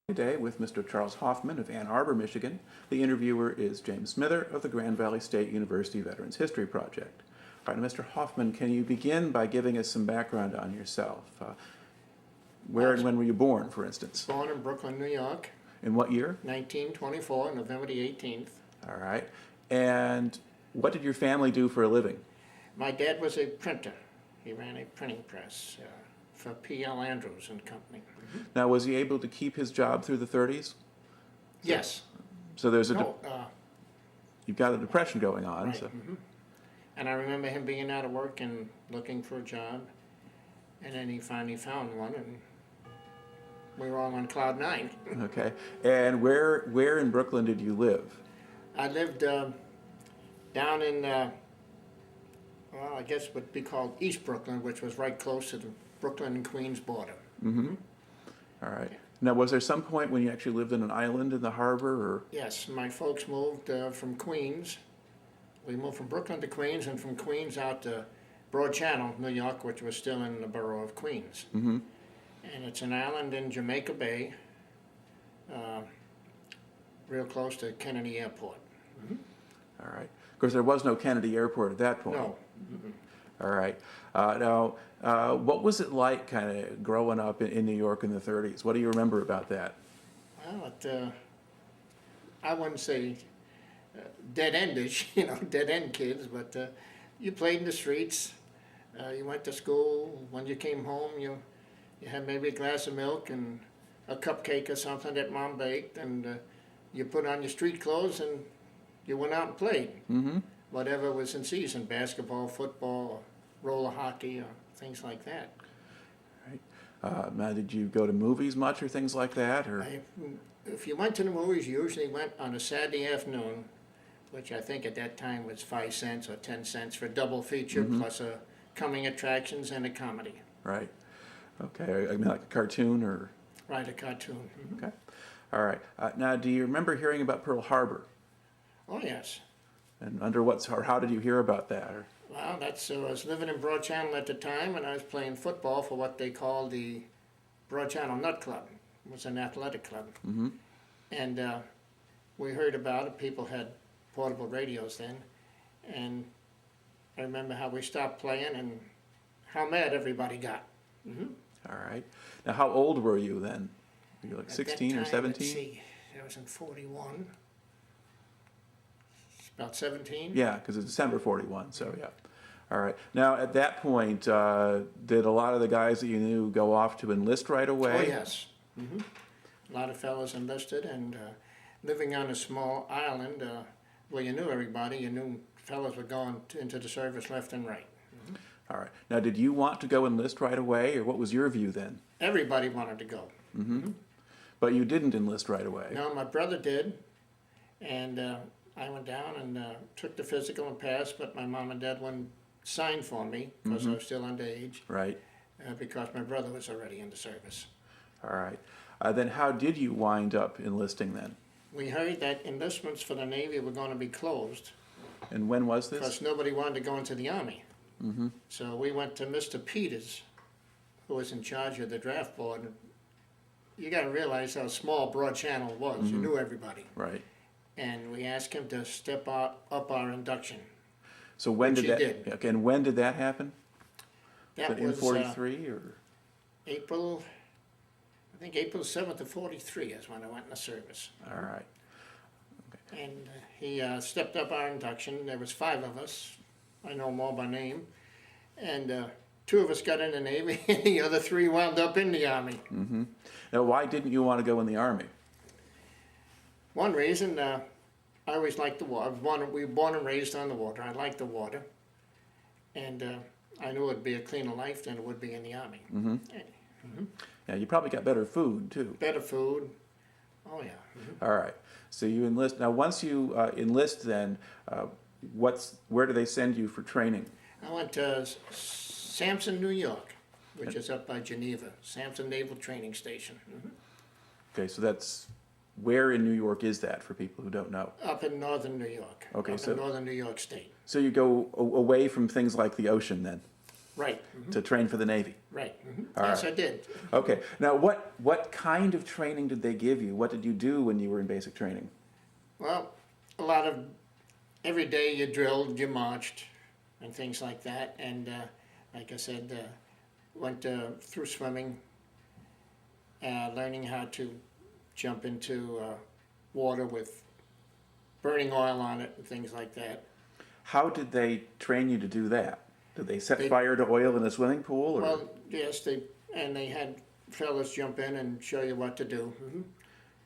Today with Mr. Charles Hoffman of Ann Arbor, Michigan. The interviewer is James Smither of the Grand Valley State University Veterans History Project. All right, Mr. Hoffman, can you begin by giving us some background on yourself? Where and when were you born, for instance? Born in Brooklyn, New York. In what year? 1924, November the 18th. All right. And what did your family do for a living? My dad was a printer. He ran a printing press for P.L. Andrews and Company. Now, was he able to keep his job through the 30s? Yes. So there's a No, you've got a depression going on. right. So. And I remember him being out of work and looking for a job. And then he finally found one, and we were all on cloud nine. Okay. And where in Brooklyn did you live? I lived down in, well, I guess what would be called East Brooklyn, which was right close to the Brooklyn and Queens border. Mm-hmm. All right. Now, was there some point when you actually lived in an island in the harbor, or? Yes, my folks moved from Queens. We moved from Brooklyn to Queens, and from Queens out to Broad Channel, New York, which was still in the borough of Queens. Mm-hmm. And it's an island in Jamaica Bay, real close to Kennedy Airport. All right. Of course, there was no Kennedy Airport at that point. No. All right. Now, what was it like kind of growing up in New York in the 30s? What do you remember about that? Well, I wouldn't say dead-endish, dead-end kids, but you played in the streets, you went to school. When you came home, you had maybe a glass of milk and a cupcake or something that Mom baked, and you put on your street clothes and you went out and played. Mm-hmm. Whatever was in season, basketball, football, or roller hockey, or things like that. Right. Now, did you go to movies much or things like that? Or? If you went to the movies, you usually went on a Saturday afternoon, which I think at that time was 5 cents or 10 cents for a double feature, plus a coming attractions and a comedy. Right. Okay. I mean, like a cartoon or? Right, a cartoon. Okay. All right. Now, do you remember hearing about Pearl Harbor? Oh, yes. And or how did you hear about that? Or? Well, I was living in Broad Channel at the time, and I was playing football for what they called the Broad Channel Nut Club. It was an athletic club. Mm-hmm. And we heard about it. People had portable radios then. And I remember how we stopped playing and how mad everybody got. All right. Now, how old were you then? Were you like 16 or 17? Let's see, I was in 41. About 17? Yeah, because it's December 41, so yeah. All right. Now, at that point, did a lot of the guys that you knew go off to enlist right away? Oh, yes. A lot of fellows enlisted, and living on a small island where you knew everybody, you knew fellows were going into the service left and right. All right. Now, did you want to go enlist right away, or what was your view then? Everybody wanted to go. But you didn't enlist right away. No, my brother did, and I went down and took the physical and passed, but my mom and dad wouldn't sign for me because I was still underage, Right. because my brother was already in the service. All right. Then how did you wind up enlisting then? We heard that enlistments for the Navy were going to be closed And when was this? because nobody wanted to go into the Army. So we went to Mr. Peters, who was in charge of the draft board. You got to realize how small Broad Channel was. You knew everybody. Right. And we asked him to step up our induction. So when Which did he that? did. Okay. And when did that happen? That in was 43 or? April, I think April 7th of 43 is when I went in the service. All right. And he stepped up our induction. There was 5 of us. I know them all by name. And 2 of us got in the Navy, and the other 3 wound up in the Army. Mm-hmm. Now, why didn't you want to go in the Army? One reason, I always liked the water. We were born and raised on the water. I liked the water. And I knew it would be a cleaner life than it would be in the Army. Yeah, you probably got better food too. Better food. Oh, yeah. All right. So you enlist. Now, once you enlist, then where do they send you for training? I went to Sampson, New York, which is up by Geneva. Sampson Naval Training Station. Okay, so that's where in New York is that for people who don't know? Up in northern New York. Okay, up in northern New York State. So you go away from things like the ocean then. Right. to train for the Navy. Right. All Yes, right. I did. Okay. Now, what kind of training did they give you? What did you do when you were in basic training? Well, a lot of every day you drilled, you marched, and things like that. And like I said, went through swimming, learning how to jump into water with burning oil on it and things like that. How did they train you to do that? Did they set They- fire to oil in a swimming pool? Or? Well, yes, they had fellas jump in and show you what to do.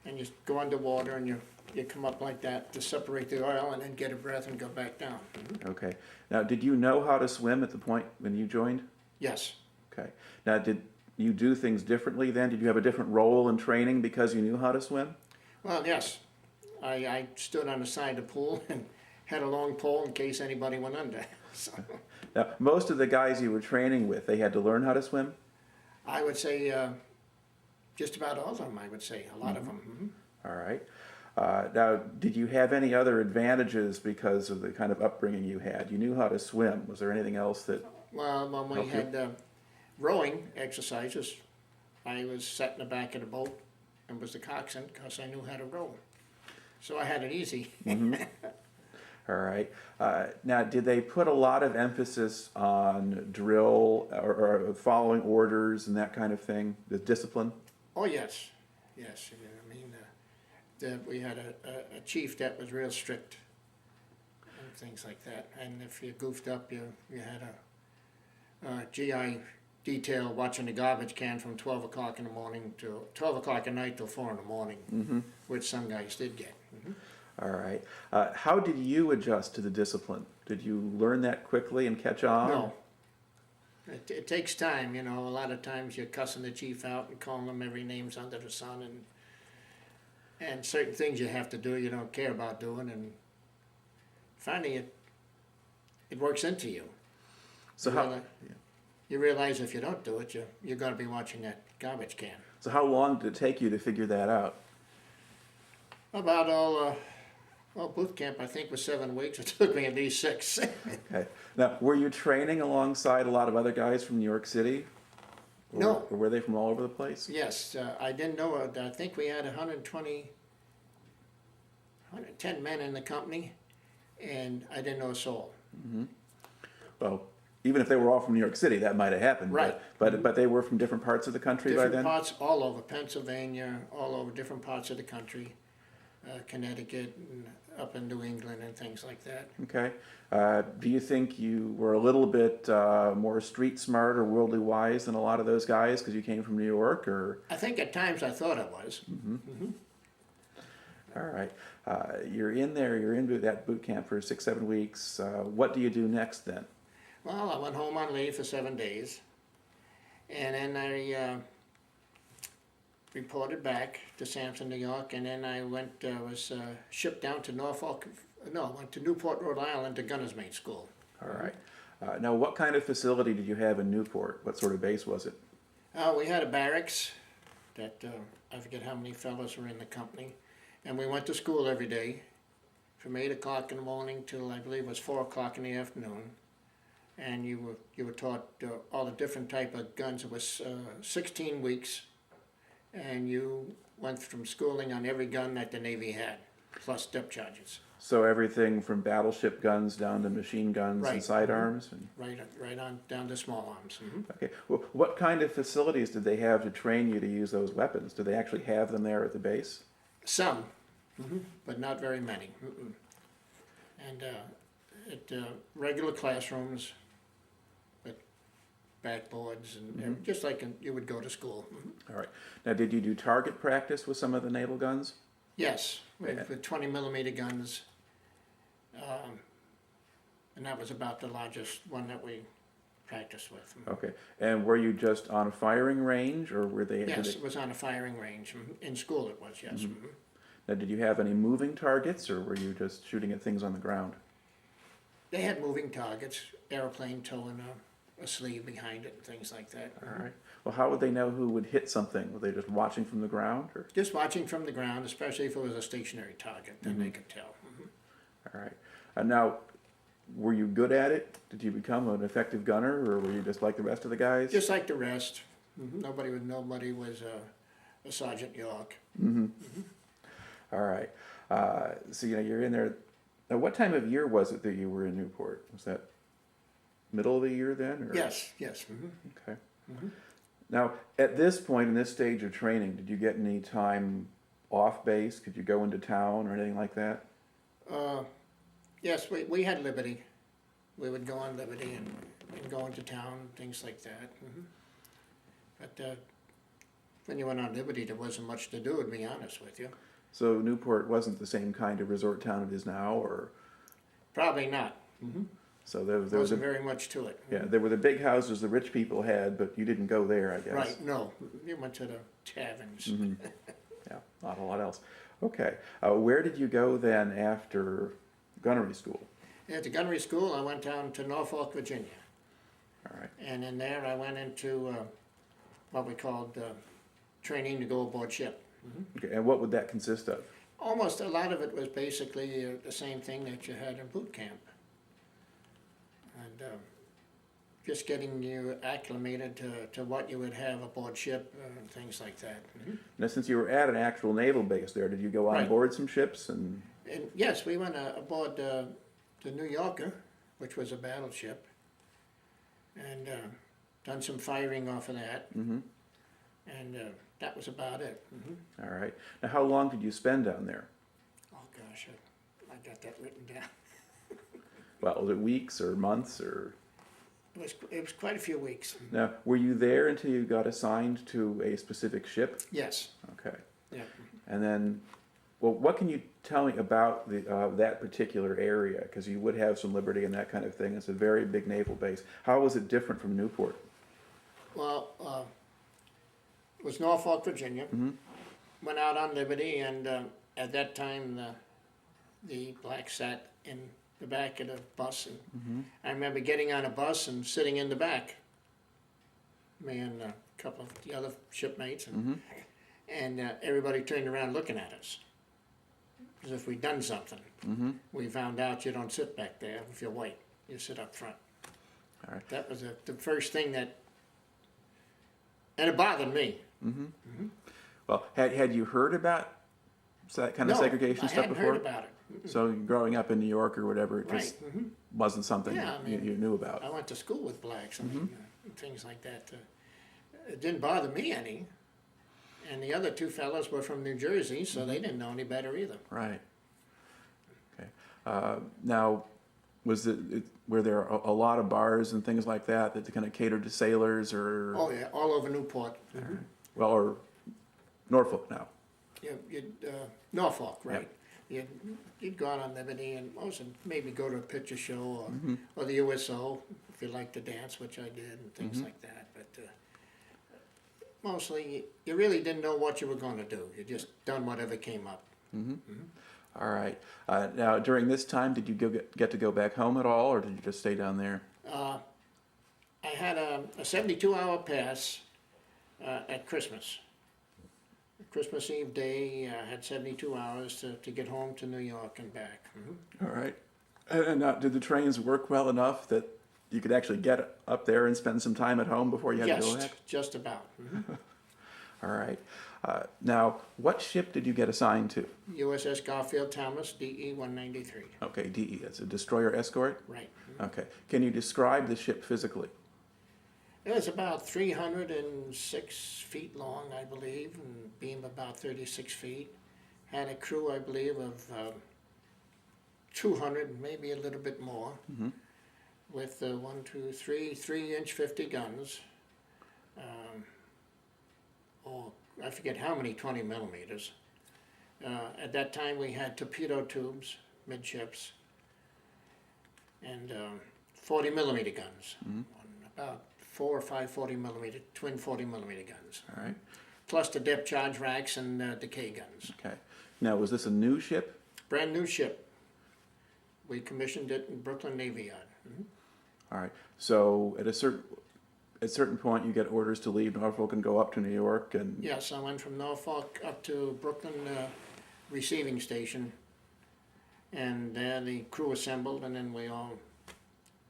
And you go underwater and you come up like that to separate the oil and then get a breath and go back down. Okay. Now, did you know how to swim at the point when you joined? Yes. Okay. Now, did you do things differently then? Did you have a different role in training because you knew how to swim? Well, yes. I stood on the side of the pool and had a long pole in case anybody went under. So Now, most of the guys you were training with, they had to learn how to swim? I would say just about all of them, I would say, a lot of them. All right. Now, did you have any other advantages because of the kind of upbringing you had? You knew how to swim. Was there anything else that... Well, when we Help you? had rowing exercises, I was sat in the back of the boat and was the coxswain because I knew how to row. So I had it easy. All right. Now, did they put a lot of emphasis on drill or following orders and that kind of thing, the discipline? Oh, yes. Yes. I mean, we had a chief that was real strict and things like that. And if you goofed up, you had a GI detail watching the garbage can from 12 o'clock in the morning to 12 o'clock at night till 4 in the morning, which some guys did get. All right. How did you adjust to the discipline? Did you learn that quickly and catch on? No. It takes time, you know. A lot of times you're cussing the chief out and calling him every name's under the sun, and certain things you have to do you don't care about doing, and finally it works into you. So You realize if you don't do it, you're going to be watching that garbage can. So how long did it take you to figure that out? About well, boot camp I think was 7 weeks. It took me at least 6. Okay. Now, were you training alongside a lot of other guys from New York City? Or, No. Or were they from all over the place? Yes, I didn't know it. I think we had 110 men in the company, and I didn't know a soul. Well, even if they were all from New York City, that might have happened. Right. But they were from different parts of the country by Different then? parts all over Pennsylvania, all over different parts of the country, Connecticut, and up in New England and things like that. Okay. Do you think you were a little bit more street smart or worldly wise than a lot of those guys because you came from New York? Or I think at times I thought I was. all right, you're in there. You're in that boot camp for 6-7 weeks. What do you do next then? Well, I went home on leave for 7 days, and then I reported back to Sampson, New York, and then I was shipped down to went to Newport, Rhode Island to Gunner's Mate School. All right. Now, what kind of facility did you have in Newport? What sort of base was it? We had a barracks that I forget how many fellows were in the company, and we went to school every day from 8 o'clock in the morning till I believe it was 4 o'clock in the afternoon. And you were taught all the different type of guns. It was 16 weeks, and you went from schooling on every gun that the Navy had, plus depth charges. So everything from battleship guns down to machine guns and Right. sidearms? And, Right on down to small arms. okay. Well, what kind of facilities did they have to train you to use those weapons? Do they actually have them there at the base? Some, but not very many. And regular classrooms with backboards and just like you would go to school. All right. Now, did you do target practice with some of the naval guns? Yes, Yeah. with 20 millimeter guns. And that was about the largest one that we practiced with. Okay. And were you just on a firing range, or were they? Yes, it was on a firing range. In school it was, yes. Now, did you have any moving targets, or were you just shooting at things on the ground? They had moving targets, airplane towing a sleeve behind it and things like that. All right. Well, how would they know who would hit something? Were they just watching from the ground, or? Just watching from the ground, especially if it was a stationary target, then they could tell. All right. Now, were you good at it? Did you become an effective gunner, or were you just like the rest of the guys? Just like the rest. Nobody was a Sergeant York. All right. So you're in there. Now, what time of year was it that you were in Newport? Was that middle of the year then? Or? Yes. Okay. Now, at this point in this stage of training, did you get any time off base? Could you go into town or anything like that? Yes, we had Liberty. We would go on Liberty and go into town, things like that. But when you went on Liberty, there wasn't much to do, to be honest with you. So Newport wasn't the same kind of resort town it is now, or? Probably not. So there There was wasn't very much to it. yeah, there were the big houses the rich people had, but you didn't go there, I guess. Right, no. You went to the taverns. Yeah, not a lot else. Okay. Where did you go then after gunnery school? At the gunnery school, I went down to Norfolk, Virginia. All right. And in there, I went into what we called training to go aboard ship. Okay. And what would that consist of? Almost a lot of it was basically the same thing that you had in boot camp. And just getting you acclimated to what you would have aboard ship and things like that. Now, since you were at an actual naval base there, did you go on Right. board some ships? And Yes, we went aboard the New Yorker, which was a battleship, and done some firing off of that. And that was about it. all right. Now, how long did you spend down there? Oh gosh, I got that written down. Well, was it weeks or months or? It was quite a few weeks. Now, were you there until you got assigned to a specific ship? Yes. Okay. Yeah. And then, well, what can you tell me about that particular area? Because you would have some liberty and that kind of thing. It's a very big naval base. How was it different from Newport? Well, it was Norfolk, Virginia. Went out on Liberty, and at that time the blacks sat in the back of the bus, and I remember getting on a bus and sitting in the back, me and a couple of the other shipmates, and everybody turned around looking at us as if we'd done something. We found out you don't sit back there if you're white, you sit up front. All right. That was the first thing and it bothered me. Well, had you heard about that kind of segregation I stuff hadn't before? heard about it. So growing up in New York or whatever, it Right. just wasn't something Yeah, I mean, you knew about. I went to school with blacks, and things like that. It didn't bother me any. And the other two fellows were from New Jersey, so they didn't know any better either. Right. Okay. Now, were there a lot of bars and things like that kind of catered to sailors, or Oh yeah, all over Newport. well, or Norfolk now? Norfolk, right? You'd go out on Liberty and maybe go to a picture show or the USO if you like to dance, which I did, and things like that. But mostly, you really didn't know what you were going to do. You just done whatever came up. All right. Now, during this time, did you get to go back home at all, or did you just stay down there? I had a 72-hour pass at Christmas. Christmas Eve day, I had 72 hours to get home to New York and back. All right. And did the trains work well enough that you could actually get up there and spend some time at home before you had to go back? Just about. All right. Now, what ship did you get assigned to? USS Garfield Thomas, DE 193. Okay, DE. That's a destroyer escort? Right. Okay. Can you describe the ship physically? It was about 306 feet long, I believe, and beam about 36 feet. Had a crew, I believe, of 200, maybe a little bit more, with 3-inch 50 guns. I forget how many 20 millimeters. At that time, we had torpedo tubes, midships, and 40 millimeter guns. About 4 or 5 40 millimeter, twin 40 millimeter guns. All right. Plus the depth charge racks and decay guns. Okay. Now, was this a new ship? Brand new ship. We commissioned it in Brooklyn Navy Yard. All right. So at a certain point, you get orders to leave Norfolk and go up to New York, and Yes, I went from Norfolk up to Brooklyn receiving station, and there the crew assembled, and then we all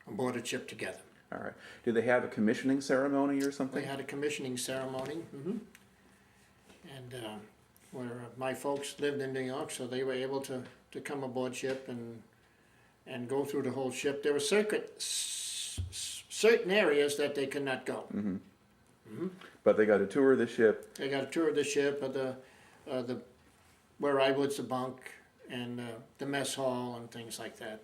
aboard a ship together. All right. Did they have a commissioning ceremony or We something? had a commissioning ceremony, and where my folks lived in New York, so they were able to come aboard ship and go through the whole ship. There were certain areas that they could not go. But they got a tour of the ship. They got a tour of the ship, of the where I was the bunk, and the mess hall and things like that.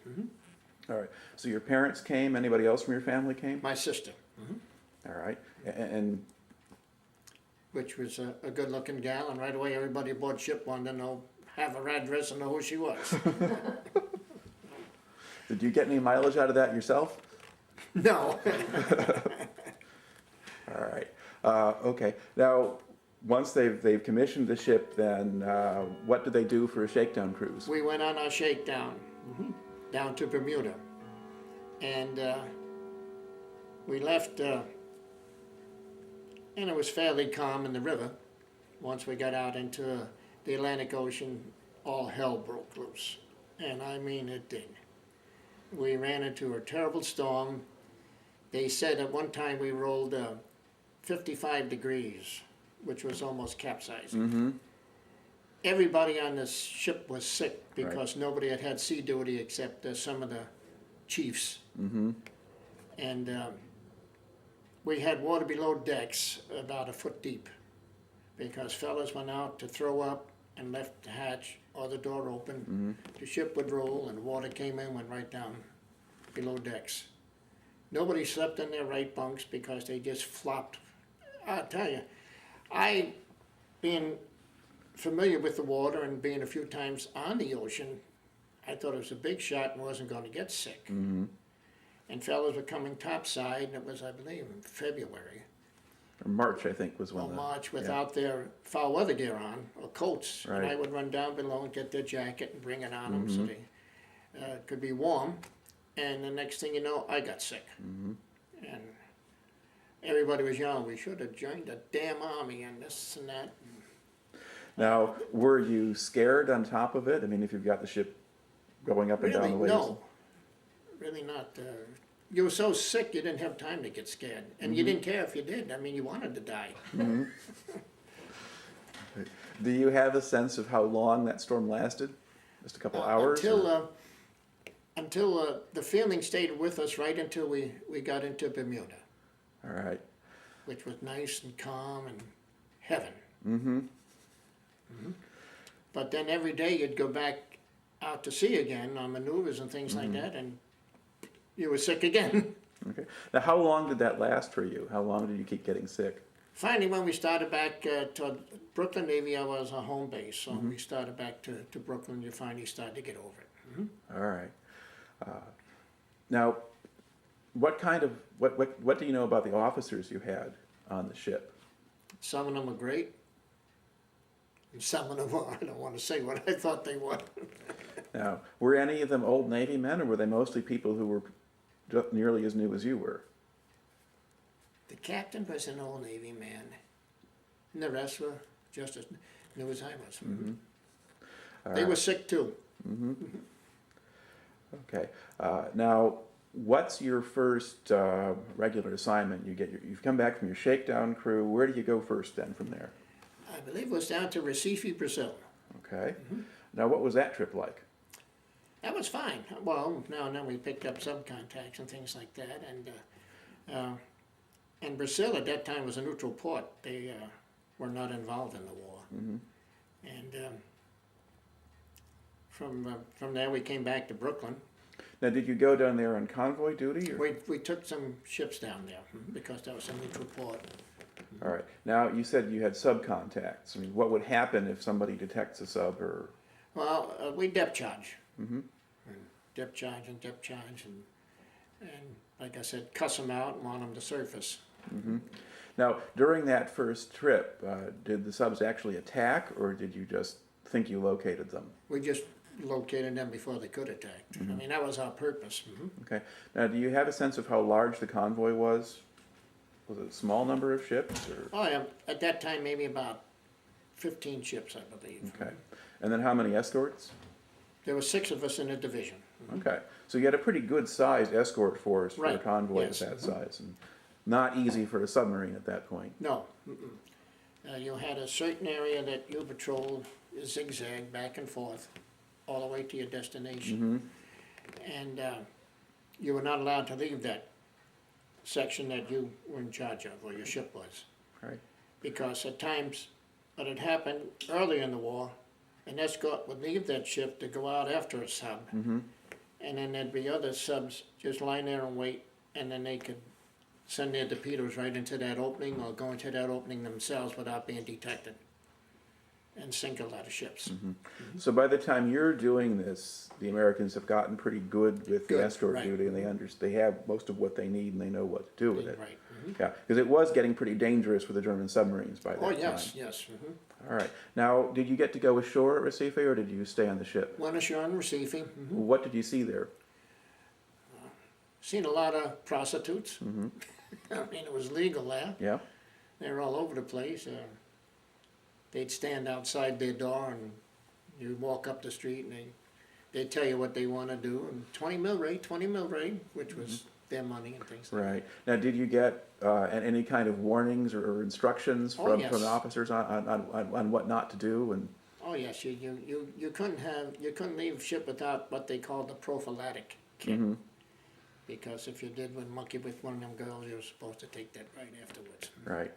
All right. So your parents came. Anybody else from your family came? My sister, All right. And which was a good-looking gal, and right away everybody aboard ship wanted to know, have her address and know who she was. did you get any mileage out of that yourself? No. All right. Okay. Now, once they've commissioned the ship, then what do they do for a shakedown cruise? We went on our shakedown, down to Bermuda, and we left, and it was fairly calm in the river. Once we got out into the Atlantic Ocean, all hell broke loose, and I mean it did. We ran into a terrible storm. They said at one time we rolled 55 degrees, which was almost capsizing. Everybody on this ship was sick because nobody had had sea duty except some of the chiefs. And we had water below decks about a foot deep because fellas went out to throw up and left the hatch or the door open. The ship would roll and water came in, went right down below decks. Nobody slept in their right bunks because they just flopped. I'll tell you, being familiar with the water and being a few times on the ocean, I thought it was a big shot and wasn't going to get sick. And fellas were coming topside, and it was, I believe, in February Or March, I think, was when. or March without their foul weather gear on or coats. And I would run down below and get their jacket and bring it on them so they could be warm. And the next thing you know, I got sick. And everybody was yelling, we should have joined the damn army and this and that. Now, were you scared on top of it? I mean, if you've got the ship going up and down the waves. No, really not. You were so sick you didn't have time to get scared. And you didn't care if you did. I mean, you wanted to die. Do you have a sense of how long that storm lasted? Just a couple hours? Until the feeling stayed with us right until we got into Bermuda. All right. Which was nice and calm and heaven. But then every day you'd go back out to sea again on maneuvers and things like that, and you were sick again. Okay. Now, how long did that last for you? How long did you keep getting sick? Finally, when we started back to Brooklyn Navy, I was a home base, so we started back to Brooklyn, you finally started to get over it. All right. Now, what do you know about the officers you had on the ship? Some of them were great, and some of them were, I don't want to say what I thought they were. Now, were any of them old Navy men, or were they mostly people who were nearly as new as you were? The captain was an old Navy man, and the rest were just as new as I was. They were sick too. Okay. Now, what's your first regular assignment? You've come back from your shakedown crew. Where do you go first then from there? I believe it was down to Recife, Brazil. Okay. Now, what was that trip like? That was fine. Well, now and then we picked up subcontacts and things like that, and Brazil at that time was a neutral port. They were not involved in the war. And from there we came back to Brooklyn. Now, did you go down there on convoy duty? Or? We took some ships down there because that was a neutral port. All right. Now, you said you had subcontacts. I mean, what would happen if somebody detects a sub or? Well, we depth charge. And depth charge, and like I said, cuss them out and want them to surface. Now, during that first trip, did the subs actually attack, or did you just think you located them? We just located them before they could attack. I mean, that was our purpose. Okay. Now, do you have a sense of how large the convoy was? Was it a small number of ships? Or? Oh, yeah. At that time, maybe about 15 ships, I believe. Okay. And then how many escorts? There were 6 of us in a division. Okay, so you had a pretty good-sized escort force for a Right, convoy yes, of that size, and not easy for a submarine at that point. No. You had a certain area that you patrolled, zigzag back and forth, all the way to your destination. And you were not allowed to leave that section that you were in charge of, or your ship was. Right. Because at times, what had happened early in the war, an escort would leave that ship to go out after a sub. And then there'd be other subs just lying there and wait, and then they could send their torpedoes right into that opening or go into that opening themselves without being detected and sink a lot of ships. So by the time you're doing this, the Americans have gotten pretty good with the Good, escort right. duty, and they have most of what they need, and they know what to do with it. Right. Yeah, because it was getting pretty dangerous for the German submarines by that Oh, time. yes. All right. Now, did you get to go ashore at Recife, or did you stay on the ship? Went ashore in Recife. What did you see there? Seen a lot of prostitutes. I mean, it was legal there. Yeah. They were all over the place. They'd stand outside their door, and you walk up the street, and they'd tell you what they want to do. And 20 mil rate, which was their money and things like that. Right. Now, did you get any kind of warnings or instructions Oh, from yes. the officers on what not to do? And Oh yes, you couldn't leave ship without what they called the prophylactic kit. Because if you did monkey with one of them girls, you were supposed to take that right afterwards. right.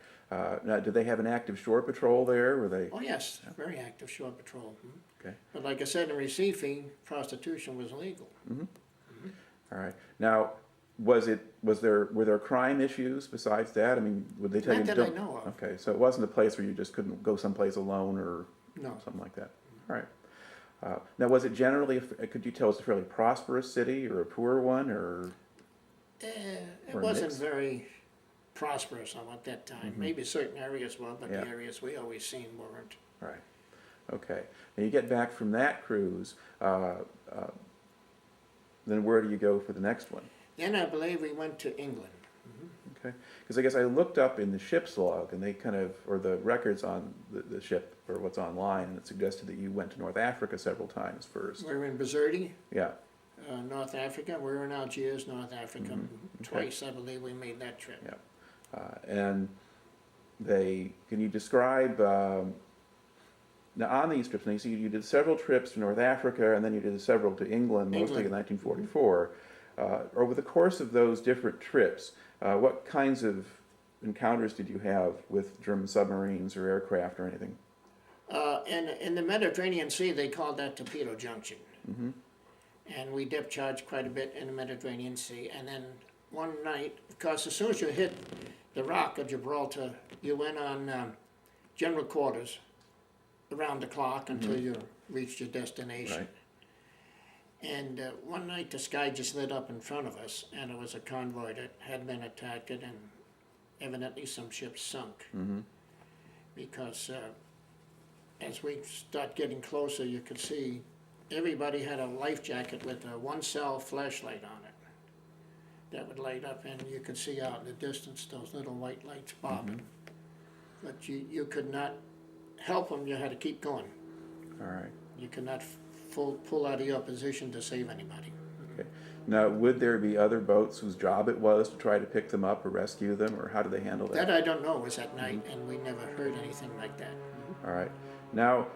Now, did they have an active shore patrol there? Were they? Oh yes, very active shore patrol. Okay. But like I said, in Recife, prostitution was illegal. All right. Now, were there crime issues besides that? I mean, would they tell Not you? that I don't- know of. Okay, so it wasn't a place where you just couldn't go someplace alone or No. something like that. All right. Now, was it generally? Could you tell us a fairly prosperous city or a poor one, or? It Or a wasn't mix. very prosperous at that time. Maybe certain areas were, but Yeah. the areas we always seen weren't. Right. Okay. Now you get back from that cruise. Then where do you go for the next one? Then I believe we went to England. Okay. Because I guess I looked up in the ship's log, and they or the records on the ship, or what's online, and it suggested that you went to North Africa several times first. We were in Bizerte, Yeah. North Africa. We were in Algiers, North Africa. Twice, I believe, we made that trip. Yeah. And can you describe, now on these trips, now you see you did several trips to North Africa, and then you did several to England, mostly in 1944. Over the course of those different trips, what kinds of encounters did you have with German submarines or aircraft or anything? In the Mediterranean Sea, they called that Torpedo Junction. And we depth charged quite a bit in the Mediterranean Sea. And then one night, because as soon as you hit the Rock of Gibraltar, you went on general quarters around the clock until you reached your destination. Right. And one night the sky just lit up in front of us, and it was a convoy that had been attacked, and evidently some ships sunk. Because as we start getting closer, you could see everybody had a life jacket with a 1-cell flashlight on it that would light up, and you could see out in the distance those little white lights bobbing. But you could not help them, you had to keep going. All right. You could not pull out of your position to save anybody. Okay. Now, would there be other boats whose job it was to try to pick them up or rescue them, or how do they handle that? That I don't know, it was at night, and we never heard anything like that. All right. Now,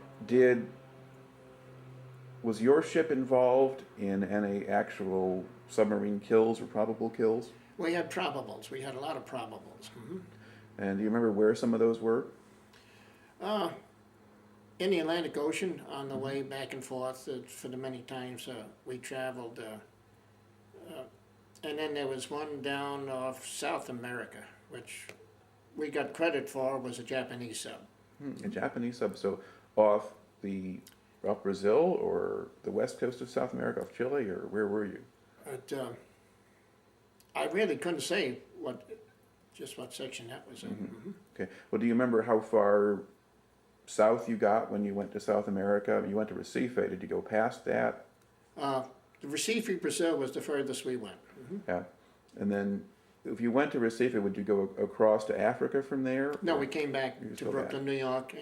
was your ship involved in any actual submarine kills or probable kills? We had probables, we had a lot of probables. And do you remember where some of those were? In the Atlantic Ocean, on the way back and forth, for the many times we traveled. And then there was one down off South America, which we got credit for, was a Japanese sub. A Japanese sub, so off Brazil or the west coast of South America, off Chile, or where were you? But I really couldn't say just what section that was in. Okay. Well, do you remember how far south you got when you went to South America? You went to Recife. Did you go past that? The Recife, Brazil was the furthest we went. Yeah. And then if you went to Recife, would you go across to Africa from there? No, or- we came back You just to go back. Brooklyn, New York,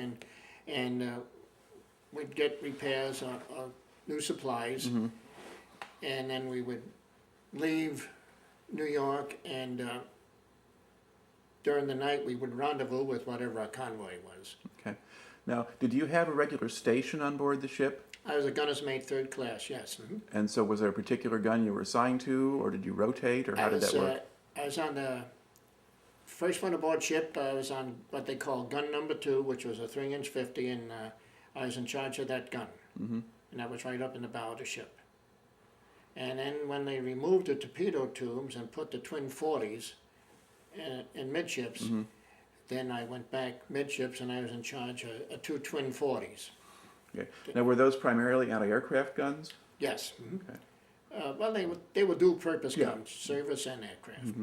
and we'd get repairs or new supplies. and then we would leave New York, and during the night we would rendezvous with whatever our convoy was. Okay. Now, did you have a regular station on board the ship? I was a gunner's mate, third class, yes. And so was there a particular gun you were assigned to, or did you rotate, or how did that work? I was on the first one aboard ship. I was on what they call gun number 2, which was a 3-inch 50, and I was in charge of that gun. Mm-hmm. And that was right up in the bow of the ship. And then when they removed the torpedo tubes and put the twin 40s in midships, Mm-hmm. then I went back midships and I was in charge of 2 twin 40s. Okay. Now, were those primarily anti-aircraft guns? Yes. Okay. Well, they were dual-purpose Yeah. guns, service and aircraft.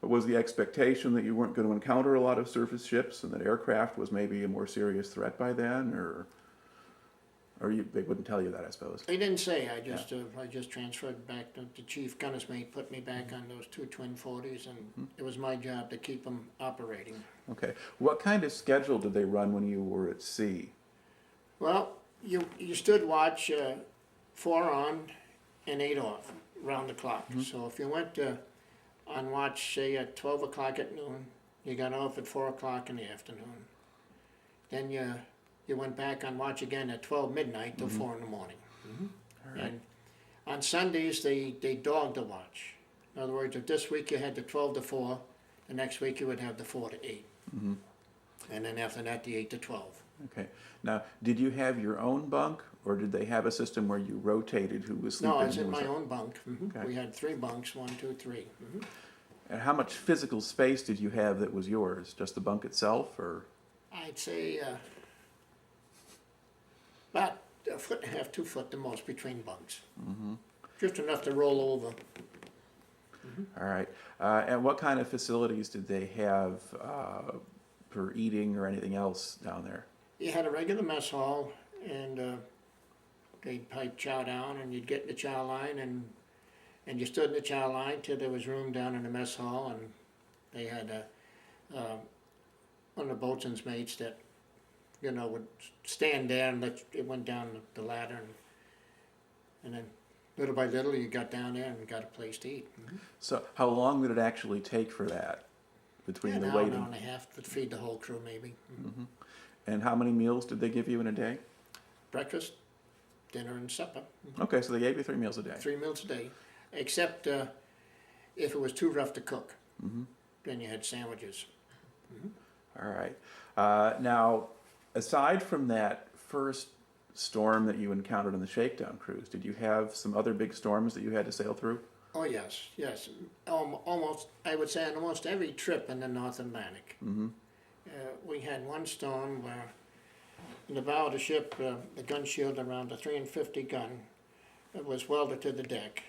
But was the expectation that you weren't going to encounter a lot of surface ships and that aircraft was maybe a more serious threat by then, or they wouldn't tell you that, I suppose? They didn't say. I just transferred back. The chief gunner's mate put me back on those 2 twin 40s, and it was my job to keep them operating. Okay. What kind of schedule did they run when you were at sea? Well, you stood watch 4 on and 8 off, round the clock. So if you went on watch, say at 12 o'clock at noon, you got off at 4 o'clock in the afternoon. Then you went back on watch again at 12 midnight till 4 in the morning. All right. And on Sundays, they dogged the watch. In other words, if this week you had the 12 to 4, the next week you would have the 4 to 8. And then after that, the 8 to 12. Okay. Now, did you have your own bunk, or did they have a system where you rotated who was sleeping? No, I was and in who my up? own bunk. Okay. We had 3 bunks, 1, 2, 3. And how much physical space did you have that was yours? Just the bunk itself, or? I'd say about 1.5 to 2 foot the most between bunks. Just enough to roll over. All right. And what kind of facilities did they have for eating or anything else down there? You had a regular mess hall, and they'd pipe chow down, and you'd get in the chow line, and you stood in the chow line till there was room down in the mess hall, and they had one of the boatswain's mates that, would stand there and it went down the ladder, and then little by little you got down there and got a place to eat. So how long did it actually take for that between the An waiting? hour and a half to feed the whole crew maybe. And how many meals did they give you in a day? Breakfast, dinner, and supper. Okay, so they gave you 3 meals a day. 3 meals a day, except if it was too rough to cook. Then you had sandwiches. All right. Now, aside from that first storm that you encountered on the shakedown cruise, did you have some other big storms that you had to sail through? Oh yes, yes. Almost, I would say on almost every trip in the North Atlantic. We had one storm where in the bow of the ship, the gun shield around the 350 gun was welded to the deck.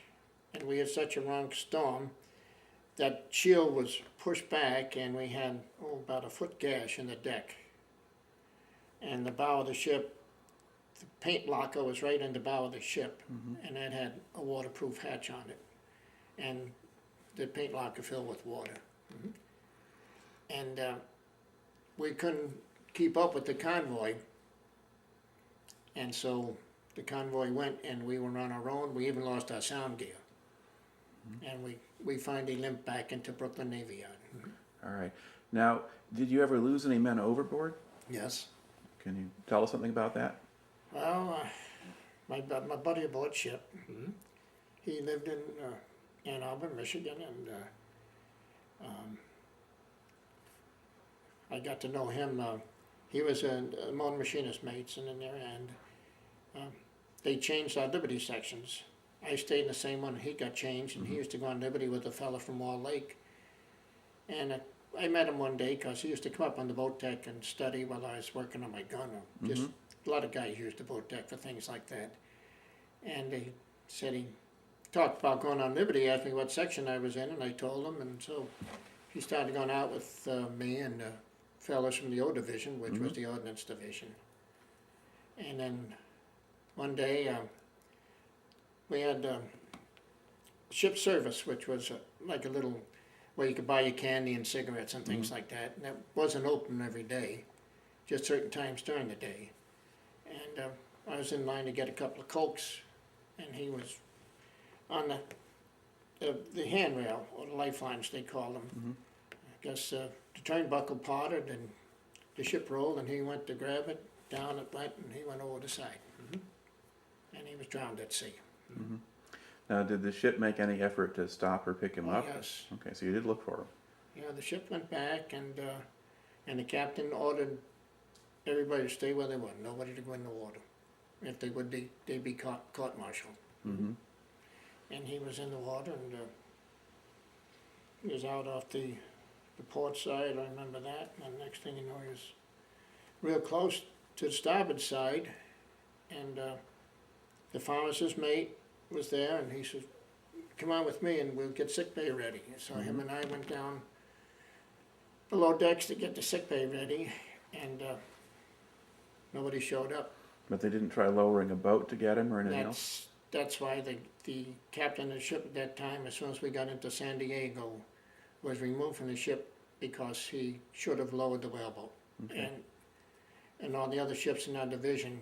And we had such a wrong storm that shield was pushed back, and we had about a foot gash in the deck. And the bow of the ship, the paint locker was right in the bow of the ship, and that had a waterproof hatch on it. And the paint locker filled with water. And we couldn't keep up with the convoy, and so the convoy went, and we were on our own. We even lost our sound gear, and we finally limped back into Brooklyn Navy Yard. All right. Now, did you ever lose any men overboard? Yes. Can you tell us something about that? Well, my buddy aboard ship, he lived in Ann Arbor, Michigan, and I got to know him. He was among machinist mates in there, and they changed our Liberty sections. I stayed in the same one, and he got changed, and he used to go on Liberty with a fella from Wall Lake. And I met him one day because he used to come up on the boat deck and study while I was working on my gun. Just a lot of guys use the boat deck for things like that. And he said he talked about going on Liberty, asked me what section I was in, and I told him, and so he started going out with me and fellows from the O Division, which was the Ordnance Division. And then one day we had ship service, which was like a little where you could buy your candy and cigarettes and things like that. And that wasn't open every day, just certain times during the day. And I was in line to get a couple of Cokes, and he was on the handrail, or the lifelines they call them. I guess the turnbuckle parted and the ship rolled and he went to grab it, down it went, and he went over the side. And he was drowned at sea. Now, did the ship make any effort to stop or pick him up? Yes. Okay, so you did look for him. Yeah, the ship went back and the captain ordered everybody to stay where they were, nobody to go in the water. If they would, they'd be court-martialed. And he was in the water and he was out off the port side, I remember that. And the next thing you know, he was real close to the starboard side. And the pharmacist mate was there and he said, come on with me and we'll get sick bay ready. So him and I went down below decks to get the sick bay ready and nobody showed up. But they didn't try lowering a boat to get him or anything else? That's why the captain of the ship at that time, as soon as we got into San Diego, was removed from the ship because he should have lowered the whaleboat. Okay. And all the other ships in our division,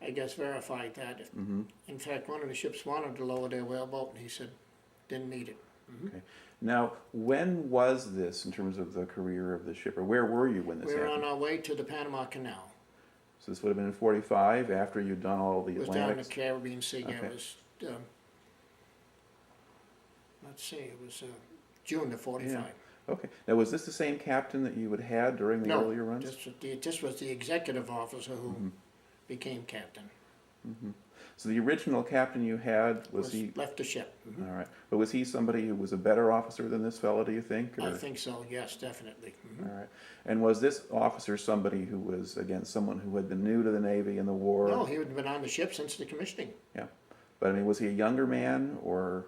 I guess, verified that. In fact, one of the ships wanted to lower their whaleboat, and he said, didn't need it. Okay. Now, when was this in terms of the career of the ship, or where were you when this We were happened? on our way to the Panama Canal. So this would have been in 45 after you'd done all the It was down in the Atlantics? Caribbean Sea. Okay. It was, let's see, it was June of 45. Yeah. Okay. Now, was this the same captain that you had had during the earlier runs? This was the executive officer who became captain. So the original captain you had, was he... Left the ship. All right. But was he somebody who was a better officer than this fellow, do you think? I think so, yes, definitely. All right. And was this officer somebody who was, again, someone who had been new to the Navy in the war? No, he had been on the ship since the commissioning. Yeah. But, I mean, was he a younger man or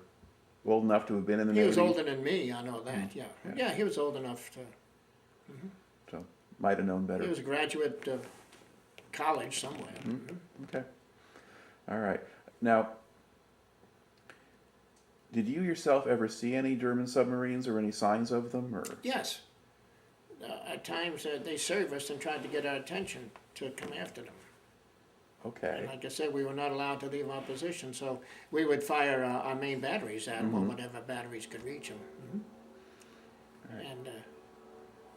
old enough to have been in the Navy? He was older than me, I know that, yeah. Yeah, he was old enough to... So, might have known better. He was a graduate of college somewhere. Okay. All right. Now, did you yourself ever see any German submarines or any signs of them? Or Yes. At times they serviced and tried to get our attention to come after them. okay. And like I said, we were not allowed to leave our position, so we would fire our main batteries at them, or whatever batteries could reach them. Right. And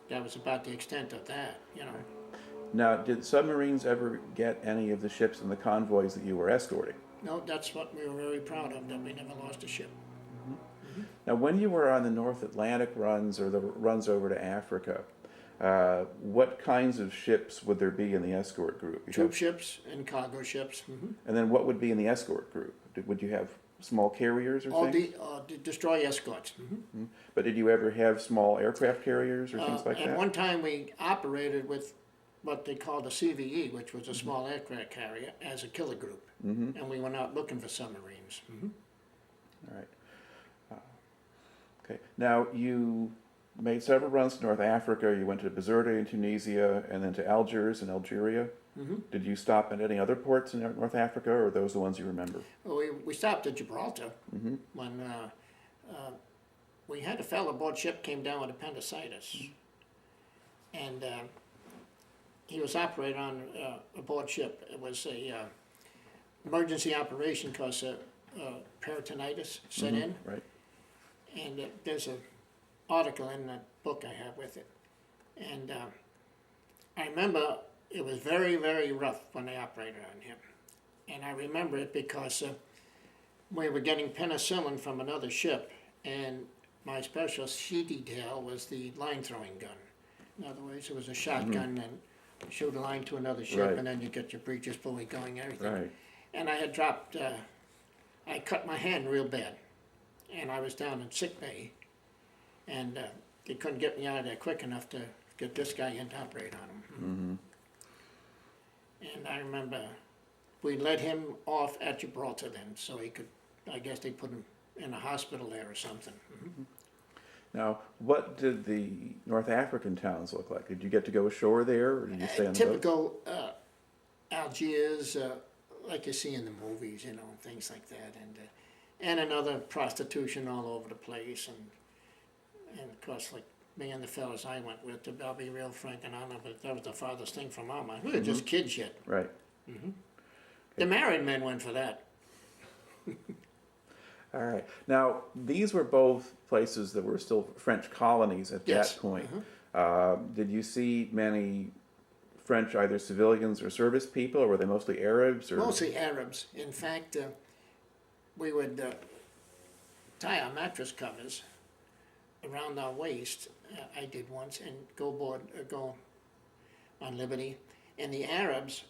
that was about the extent of that, you know. Now, did submarines ever get any of the ships and the convoys that you were escorting? No, that's what we were very proud of, that we never lost a ship. Now, when you were on the North Atlantic runs or the runs over to Africa, what kinds of ships would there be in the escort group? You Troop have- ships and cargo ships. And then what would be in the escort group? Would you have small carriers or All things? the destroy escorts. But did you ever have small aircraft carriers or things like At that? one time, we operated with what they called a CVE, which was a small aircraft carrier, as a killer group. And we went out looking for submarines. All right. Okay. Now, you made several runs to North Africa. You went to Bizerte in Tunisia and then to Algiers in Algeria. Did you stop at any other ports in North Africa, or are those the ones you remember? Well, we stopped at Gibraltar when we had a fellow aboard ship came down with appendicitis. And he was operated on aboard ship. It was a emergency operation because peritonitis set in. Right. And there's an article in that book I have with it. And I remember it was very, very rough when they operated on him. And I remember it because we were getting penicillin from another ship, and my special sea detail was the line throwing gun. In other words, it was a shotgun and shoot a line to another ship, Right. and then you get your breeches fully going, everything. Right. And I had dropped, I cut my hand real bad, and I was down in sick bay, and they couldn't get me out of there quick enough to get this guy in to operate on him. And I remember we let him off at Gibraltar then, so he could, I guess they put him in a hospital there or something. Now, what did the North African towns look like? Did you get to go ashore there, or did you stay on the boat? Typical Algiers, like you see in the movies, you know, things like that, and another prostitution all over the place, and of course, like me and the fellas I went with, I'll be real frank and honest, but that was the farthest thing from our mind. We were just kids yet. Right. The married men went for that. All right. Now, these were both places that were still French colonies at Yes. that point. Uh-huh. Did you see many French, either civilians or service people, or were they mostly Arabs? Or Mostly Arabs. In fact, we would tie our mattress covers around our waist. I did once, and go on Liberty, and the Arabs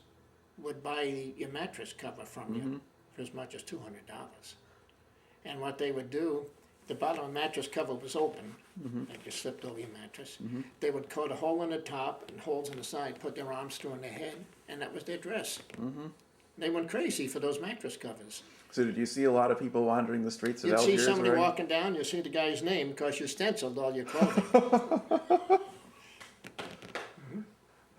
would buy your mattress cover from you for as much as $200. And what they would do, the bottom of the mattress cover was open, like you slipped over your mattress. They would cut a hole in the top and holes in the side, put their arms through in their head, and that was their dress. They went crazy for those mattress covers. So did you see a lot of people wandering the streets of You'd Algiers? see somebody wearing- walking down, you'd see the guy's name because you stenciled all your clothing.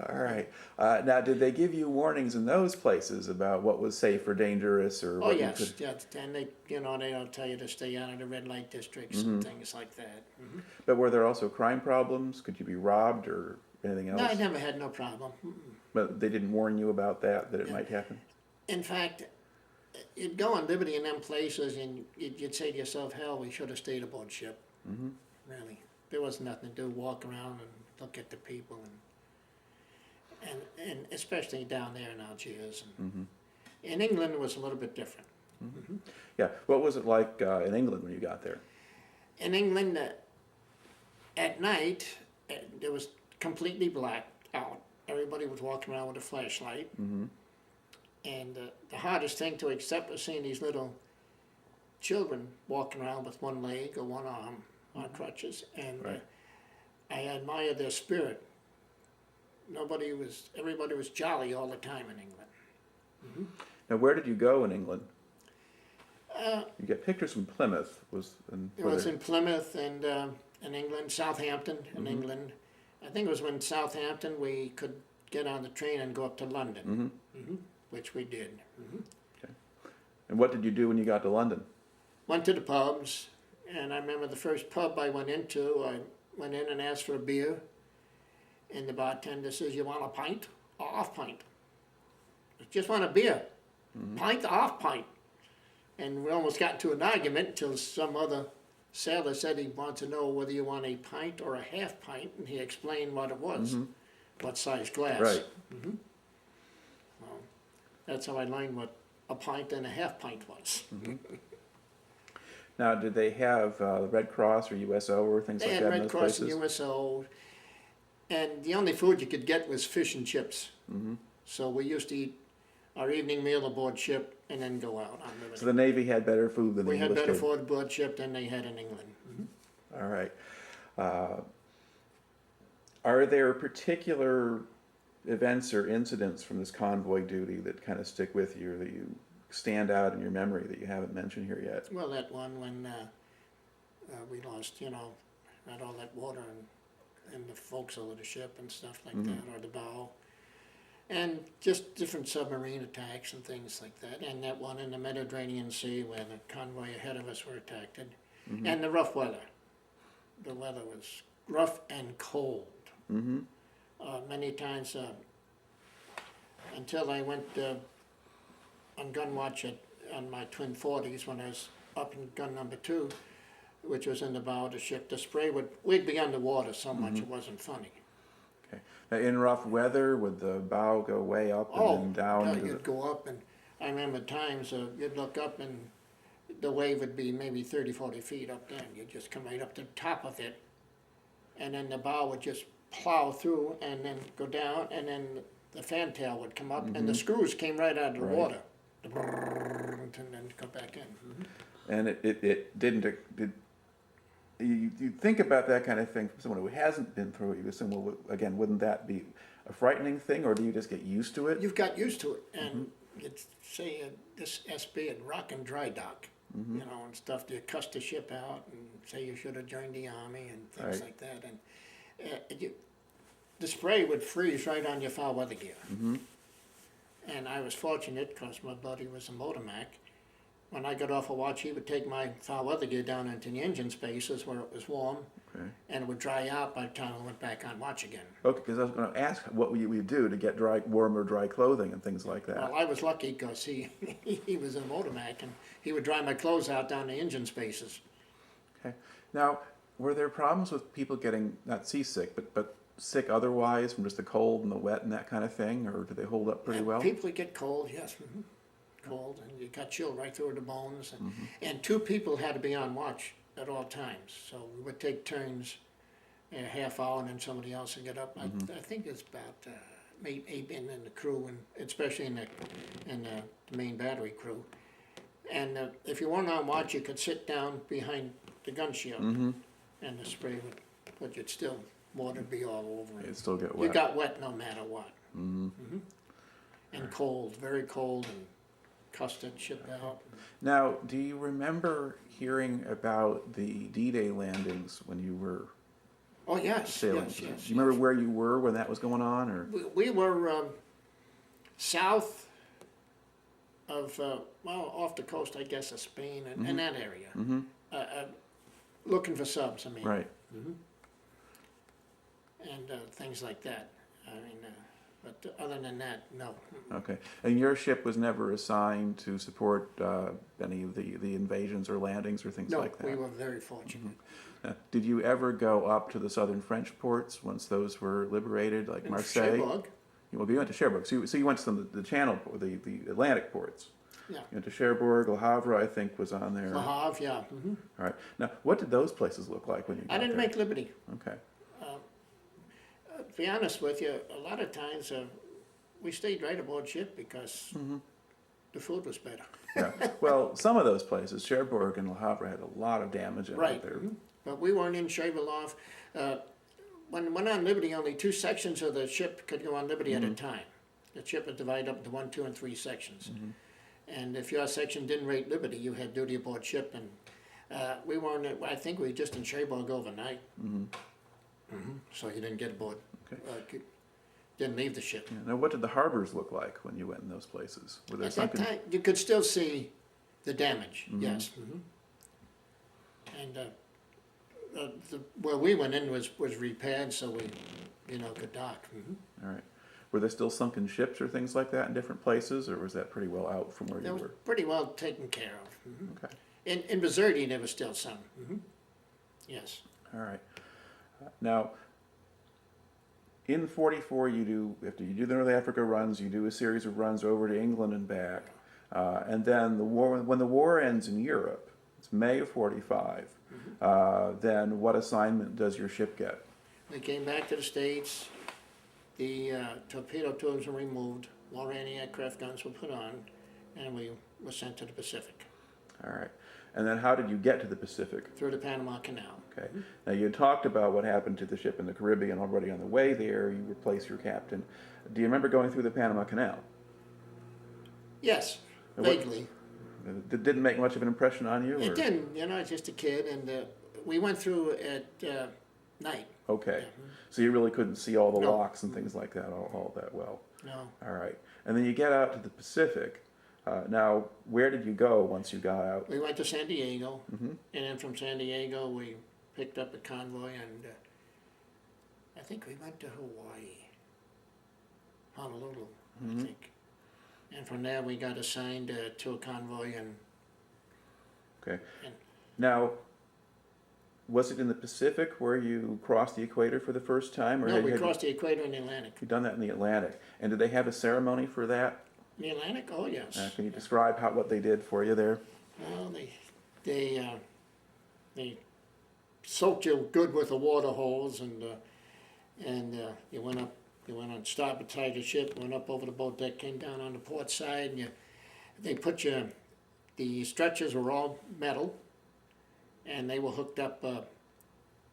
All right. Now, did they give you warnings in those places about what was safe or dangerous, or Oh, what yes, you could? yes, and they'll tell you to stay out of the red light districts and things like that. But were there also crime problems? Could you be robbed or anything else? No, I never had no problem. But they didn't warn you about that it Yeah. might happen? In fact, you'd go on Liberty in them places and you'd say to yourself, hell, we should have stayed aboard ship. Really. There was nothing to do, walk around and look at the people and especially down there in Algiers. And in England it was a little bit different. Yeah. What was it like in England when you got there? In England, at night, it was completely blacked out. Everybody was walking around with a flashlight. And the hardest thing to accept was seeing these little children walking around with one leg or one arm on crutches. And Right. I admired their spirit. Everybody was jolly all the time in England. Now, where did you go in England? Uh, You get pictures from Plymouth. It was in Plymouth and in England, Southampton in England. I think it was when Southampton we could get on the train and go up to London, which we did. And what did you do when you got to London? Went to the pubs, and I remember the first pub I went into, I went in and asked for a beer, and the bartender says, you want a pint or half pint? I just want a beer, pint or half pint. And we almost got into an argument until some other sailor said he wanted to know whether you want a pint or a half pint, and he explained what it was, what size glass. Right. Well, that's how I learned what a pint and a half pint was. Now, did they have the Red Cross or USO or things They like had that in Red those Cross places? and USO, and the only food you could get was fish and chips. So we used to eat our evening meal aboard ship and then go out on Liberty. So the Navy had better food than We the had English better did. food aboard ship than they had in England. All right. Are there particular events or incidents from this convoy duty that kind of stick with you, or that you stand out in your memory that you haven't mentioned here yet? Well, that one when we lost, not all that water in the forecastle of the ship and stuff like that, or the bow. And just different submarine attacks and things like that. And that one in the Mediterranean Sea where the convoy ahead of us were attacked. And the rough weather. The weather was rough and cold. Many times until I went on gun watch on my twin 40s when I was up in gun number 2, which was in the bow of the ship. The spray we'd be underwater so much it wasn't funny. Okay. Now, in rough weather, would the bow go way up and then down? Yeah, into you'd go up, and I remember times you'd look up and the wave would be maybe 30, 40 feet up there, and you'd just come right up to the top of it, and then the bow would just plow through and then go down, and then the fantail would come up, and the screws came right out of the Right. water, and then go back in. And it didn't. You think about that kind of thing from someone who hasn't been through it. You assume, well, again, wouldn't that be a frightening thing, or do you just get used to it? You've got used to it, and you'd say this SB at Rock and Dry Dock, and stuff. You cuss the ship out and say you should have joined the army and things Right. like that. And the spray would freeze right on your foul weather gear. And I was fortunate because my buddy was a motor mech, when I got off a watch, he would take my foul weather gear down into the engine spaces where it was warm, Okay. and it would dry out by the time I went back on watch again. Okay, because I was going to ask what we do to get warm or dry clothing and things like that. Well, I was lucky because he was a motor mech, and he would dry my clothes out down the engine spaces. Okay. Now, were there problems with people getting, not seasick, but sick otherwise from just the cold and the wet and that kind of thing, or do they hold up pretty well? People get cold, yes. Cold, and you got chilled right through the bones. And two people had to be on watch at all times. So we would take turns, a half hour, and then somebody else would get up. I think it's about maybe 8 men in the crew, and especially in the main battery crew. And if you weren't on watch, you could sit down behind the gun shield, and the spray would, but you'd still, water would be all over. It'd still get wet. You got wet no matter what. And cold, very cold, and custard shipped out. Now, do you remember hearing about the D-Day landings when you were Oh, yes, sailing? yes, yes. Do you remember where you were when that was going on, or? We were south of, well, off the coast, I guess, of Spain and in that area. Looking for subs, I mean. Right. And things like that. I mean, but other than that, no. Okay. And your ship was never assigned to support any of the invasions or landings or things No, like that? we were very fortunate. Did you ever go up to the southern French ports once those were liberated, like In Marseille? Cherbourg, Well, you went to Cherbourg. So you went to some of the Channel, the Atlantic ports. yeah. You went to Cherbourg, Le Havre, I think, was on there. Le Havre, yeah. All right. Now, what did those places look like when you got I didn't there? make Liberty. Okay. To be honest with you, a lot of times we stayed right aboard ship because the food was better. Yeah. Well, some of those places, Cherbourg and Le Havre, had a lot of damage in Right. there. But we weren't in Cherbourg. When on Liberty, only 2 sections of the ship could go on Liberty at a time. The ship was divided up into 1, 2, and 3 sections. And if your section didn't rate Liberty, you had duty aboard ship. And we weren't. I think we were just in Cherbourg overnight. So you didn't get aboard. Okay. Didn't leave the ship. Yeah. Now, what did the harbors look like when you went in those places? Were there At that sunken? time, you could still see the damage. Yes. And where we went in was repaired, so we, could dock. All right. Were there still sunken ships or things like that in different places, or was that pretty well out from where That you was were? pretty well taken care of. Okay. In Bizerti, there was still some. Yes. All right. Now, in 44, after you do the North Africa runs, you do a series of runs over to England and back, and then when the war ends in Europe, it's May of 45. Then what assignment does your ship get? We came back to the States. The torpedo tubes were removed. All anti-aircraft guns were put on, and we were sent to the Pacific All right. And then how did you get to the Pacific? through the Panama Canal. Okay. Now you talked about what happened to the ship in the Caribbean already on the way there. You replaced your captain. Do you remember going through the Panama Canal? Yes, And what- vaguely. It didn't make much of an impression on you? It or? didn't, just a kid, and we went through at night. Okay. So you really couldn't see all the No. locks and things like that all that well. No, All right. And then you get out to the Pacific. Now, where did you go once you got out? we went to San Diego, and then from San Diego we picked up a convoy, and I think we went to Hawaii, Honolulu, I think. And from there we got assigned to a convoy, and Okay. And- Now, was it in the Pacific where you crossed the equator for the first time? Or no, had we you crossed the equator in the Atlantic. you done that in the Atlantic? And did they have a ceremony for that? The Atlantic? Oh yes. Can you describe what they did for you there? Well, they soaked you good with the water hose, and you went up. You went on starboard side of the ship, went up over the boat deck, came down on the port side, and they put you. The stretchers were all metal, and they were hooked up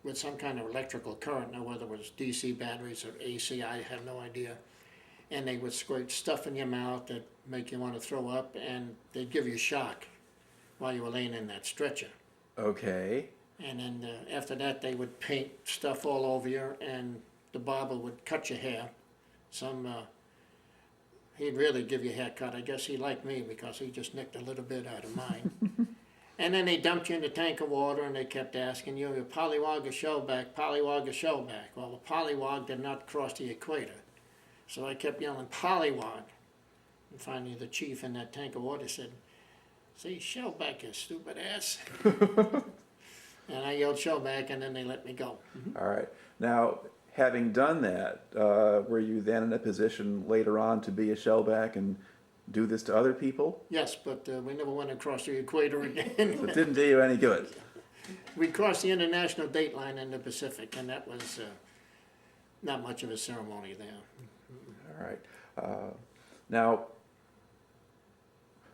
with some kind of electrical current. Now, whether it was DC batteries or AC, I have no idea. And they would squirt stuff in your mouth that make you want to throw up, and they'd give you a shock while you were laying in that stretcher. Okay. And then after that, they would paint stuff all over you, and the barber would cut your hair. Some he'd really give you a haircut. I guess he liked me because he just nicked a little bit out of mine. And then they dumped you in the tank of water and they kept asking you, pollywog or shellback, pollywog or shellback. Well, the pollywog did not cross the equator. So I kept yelling, pollywog. And finally the chief in that tank of water said, see, shellback, you stupid ass. And I yelled shellback and then they let me go. All right. Now, having done that, were you then in a position later on to be a shellback and do this to other people? Yes, but we never went across the equator again. So it didn't do you any good. We crossed the international date line in the Pacific, and that was not much of a ceremony there. All right. Now,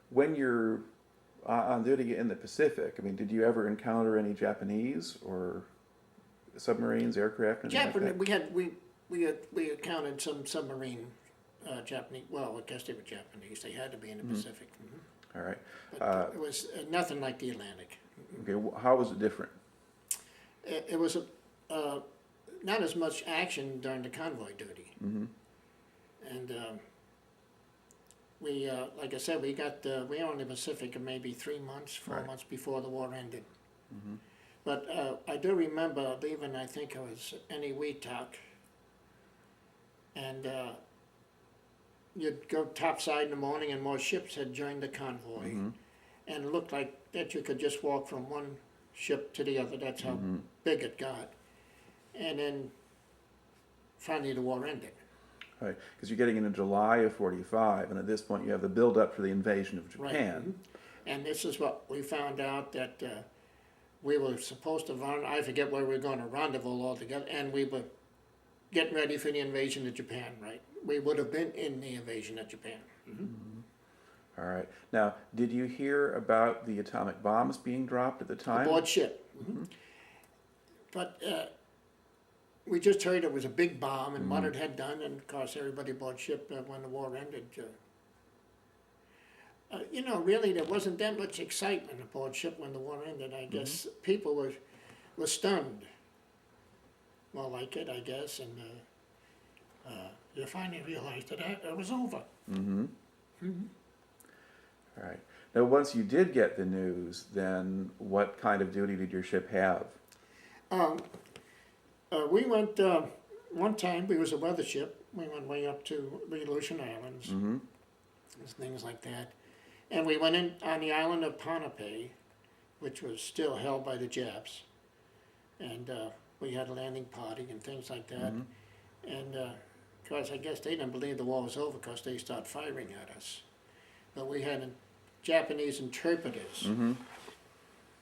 when you're on duty in the Pacific, I mean, did you ever encounter any Japanese or submarines, aircraft, anything like that? We encountered some submarine Japanese. Well, I guess they were Japanese. They had to be in the Pacific. All right. But it was nothing like the Atlantic. Okay. How was it different? It was not as much action during the convoy duty. And we, like I said, we were on the Pacific maybe 3 months, 4 months before the war ended. But I do remember leaving, I think it was Eniwetok, and you'd go topside in the morning and more ships had joined the convoy. And it looked like that you could just walk from one ship to the other. That's how big it got. And then finally the war ended. Right, because you're getting into July of '45, and at this point you have the build-up for the invasion of Japan. Right. And this is what we found out, that we were supposed to run, I forget where we were going to rendezvous all together, and we were getting ready for the invasion of Japan, right? We would have been in the invasion of Japan. All right. Now, did you hear about the atomic bombs being dropped at the time? Aboard ship. But we just heard it was a big bomb and what it had done, and of course everybody aboard ship when the war ended. You know, really there wasn't that much excitement aboard ship when the war ended. I guess people were stunned. More like it, I guess, and you finally realized that it was over. All right. Now, once you did get the news, then what kind of duty did your ship have? We went, one time, we was a weather ship, we went way up to the Aleutian Islands, and things like that. And we went in on the island of Ponape, which was still held by the Japs. And we had a landing party and things like that. And of course, I guess they didn't believe the war was over because they started firing at us. But we had Japanese interpreters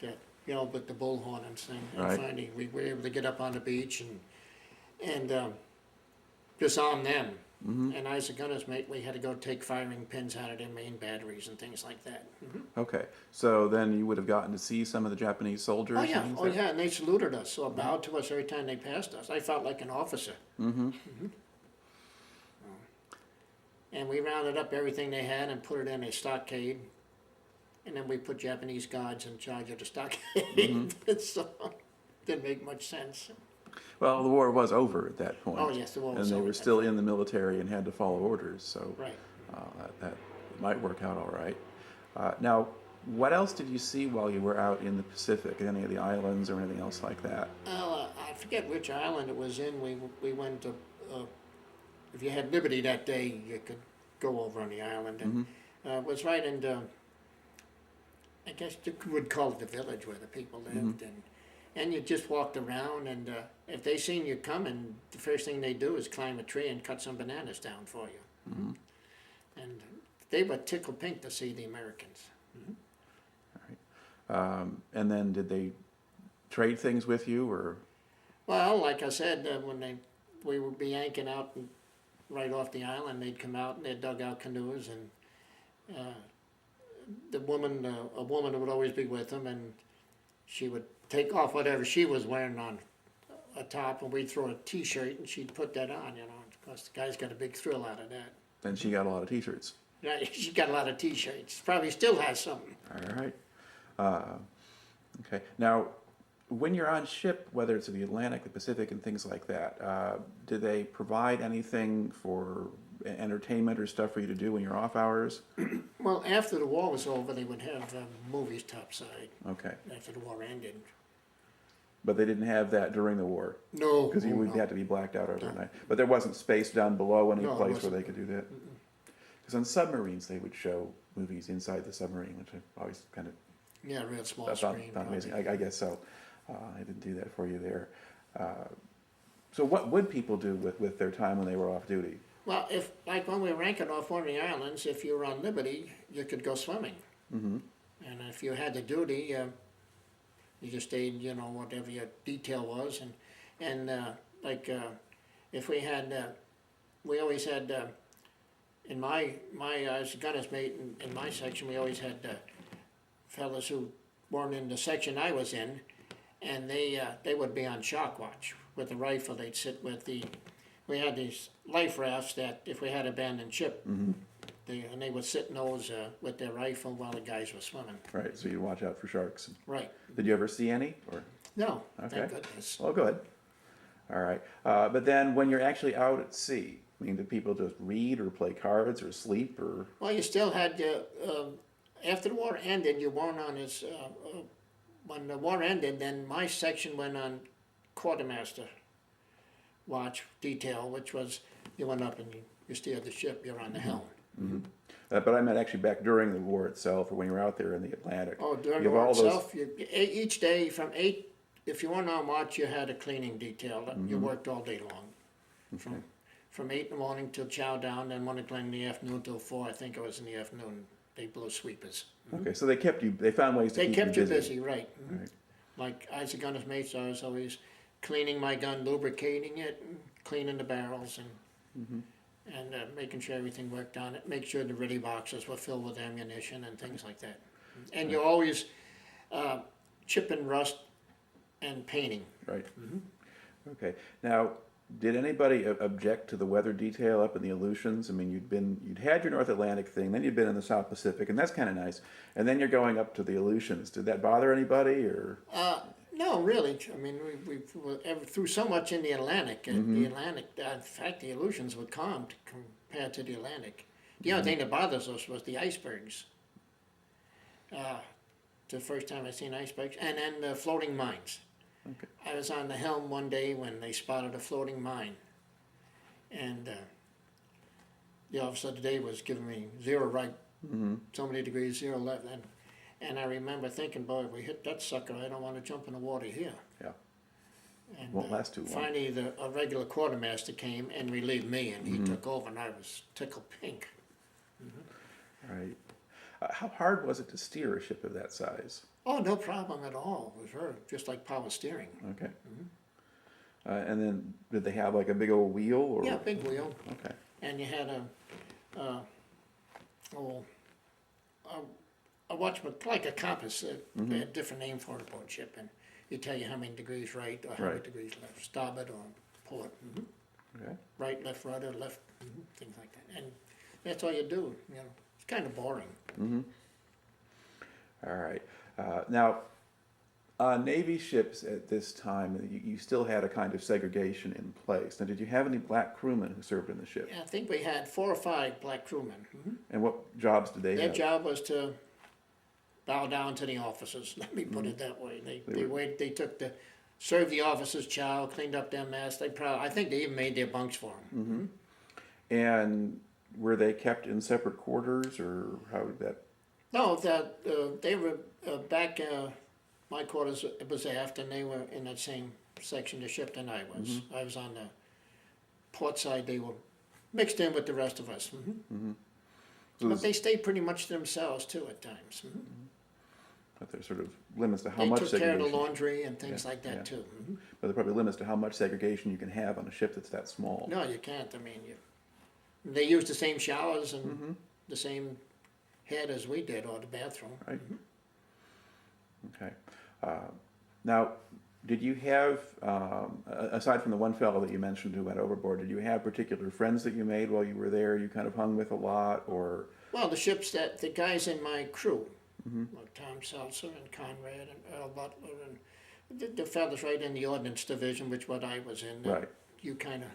that, you know, with the bullhorn and thing. And finally, we were able to get up on the beach and disarm them. And as a gunner's mate, we had to go take firing pins out of their main batteries and things like that. Okay, so then you would have gotten to see some of the Japanese soldiers? Oh yeah, and they saluted us or bowed to us every time they passed us. I felt like an officer. And we rounded up everything they had and put it in a stockade. And then we put Japanese guards in charge of the stockade. So didn't make much sense. Well, the war was over at that point. Oh yes, the war was over. And they were still in the military and had to follow orders, so right. That might work out all right. Now, what else did you see while you were out in the Pacific? Any of the islands or anything else like that? Well, I forget which island it was in. We went to, if you had liberty that day, you could go over on the island. And it was right in the, I guess you would call it the village where the people lived. And you just walked around, and if they seen you coming, the first thing they do is climb a tree and cut some bananas down for you. And they were tickled pink to see the Americans. All right. And then did they trade things with you, or? Well, like I said, when we would be yanking out right off the island, they'd come out and they'd dug out canoes, and a woman would always be with them, and she would take off whatever she was wearing on a top, and we'd throw a T-shirt, and she'd put that on, you know, because the guys got a big thrill out of that. Then she got a lot of T-shirts. Right, she got a lot of T-shirts. Probably still has some. All right. Okay. Now, when you're on ship, whether it's in the Atlantic, the Pacific, and things like that, do they provide anything for entertainment or stuff for you to do in your off hours? Well, after the war was over, they would have movies topside. Okay. After the war ended. But they didn't have that during the war? No. Because you would no. have to be blacked out overnight. But there wasn't space down below any No, it place where wasn't. they could do that? Because on submarines, they would show movies inside the submarine, which I always kind of Yeah, real small found screen. amazing. I guess so. I didn't do that for you there. So what would people do with their time when they were off duty? Well, if, like when we were anchored off one of the islands, if you were on Liberty, you could go swimming. Mm-hmm. And if you had the duty, you just stayed, you know, whatever your detail was. And if we had, we always had, in my as a gunner's mate in my section, we always had fellas who weren't in the section I was in, and they would be on shock watch with a rifle. They'd sit with we had these life rafts that if we had abandoned ship, Mm-hmm. they would sit in those with their rifle while the guys were swimming. Right, so you watch out for sharks. Right. Did you ever see any? Or No, Okay. thank goodness. well, good. All right, but then when you're actually out at sea, I mean, do people just read or play cards or sleep or? Well, you still had after the war ended, you weren't on this. When the war ended, then my section went on quartermaster watch detail, which was you went up and you steered the ship. You're on the helm. Mm-hmm. But I meant actually back during the war itself, or when you were out there in the Atlantic. Oh, during You the have war all those- itself, each day from 8, if you weren't on watch, you had a cleaning detail. You worked all day long, from 8 in the morning till chow down, then 1 o'clock in the afternoon till 4. I think it was in the afternoon. They blew sweepers. Okay, so they found ways to They keep kept you you busy. busy, right? Right. Like as a gunner's mate, so I was always cleaning my gun, lubricating it, and cleaning the barrels, and making sure everything worked on it. Make sure the ready boxes were filled with ammunition and things like that. And you always chip and rust and painting. Right. Okay. Now, did anybody object to the weather detail up in the Aleutians? I mean, you'd had your North Atlantic thing, then you'd been in the South Pacific, and that's kind of nice. And then you're going up to the Aleutians. Did that bother anybody, or? No, really. I mean, we threw so much in the Atlantic. The Atlantic, in fact, the Aleutians were calm compared to the Atlantic. The only thing that bothers us was the icebergs. The first time I seen icebergs, and then the floating mines. Okay. I was on the helm one day when they spotted a floating mine, and the officer today was giving me 0 right, so many degrees, 0 left, and I remember thinking, boy, if we hit that sucker, I don't want to jump in the water here. Yeah. And Won't last too long. finally, a regular quartermaster came and relieved me, and he took over, and I was tickled pink. Right. How hard was it to steer a ship of that size? Oh, no problem at all. It was very, just like power steering. Okay. And then, did they have like a big old wheel, or? Yeah, big wheel. Okay. And you had a watchman, like a compass, they had a different name for it aboard ship, and it tell you how many degrees right or how many Right. degrees left, starboard or port, Okay. right, left, rudder, left, things like that. And that's all you do, you know. It's kind of boring. All right. Now, on Navy ships at this time, you still had a kind of segregation in place. Now, did you have any black crewmen who served in the ship? I think we had 4 or 5 black crewmen. And what jobs did they Their have? job was to bow down to the officers. Let me put it that way. They took served the officers' chow, cleaned up their mess. I think they even made their bunks for them. And were they kept in separate quarters, or how did that? No, they were back. My quarters was aft, and they were in that same section of the ship than I was. I was on the port side. They were mixed in with the rest of us. So But they stayed pretty much to themselves too at times. but there's sort of limits to how They much took care segregation. of the laundry and things like that yeah. too. But there are probably limits to how much segregation you can have on a ship that's that small. No, you can't. I mean, they used the same showers and the same head as we did, or the bathroom. Right. Okay. Now, did you have, aside from the one fellow that you mentioned who went overboard, did you have particular friends that you made while you were there? You kind of hung with a lot, or? Well, the guys in my crew, like Tom Seltzer and Conrad and Earl Butler, and the fellas right in the Ordnance Division, which what I was in. Right. You kind of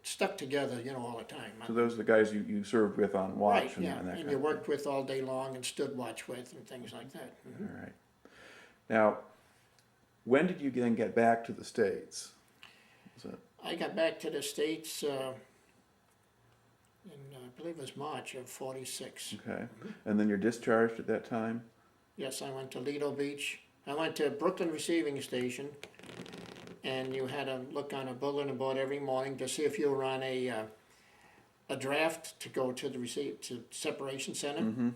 stuck together, you know, all the time. So those are the guys you served with on watch Right, and, yeah, and that and kind you of worked with all day long and stood watch with and things like that. thing. All right. Now, when did you then get back to the States? Was it, I got back to the States in, I believe it was March of '46. okay. And then you're discharged at that time? Yes, I went to Lido Beach. I went to Brooklyn Receiving Station, and you had to look on a bulletin board every morning to see if you were on a draft to go to the to separation center. Mm-hmm.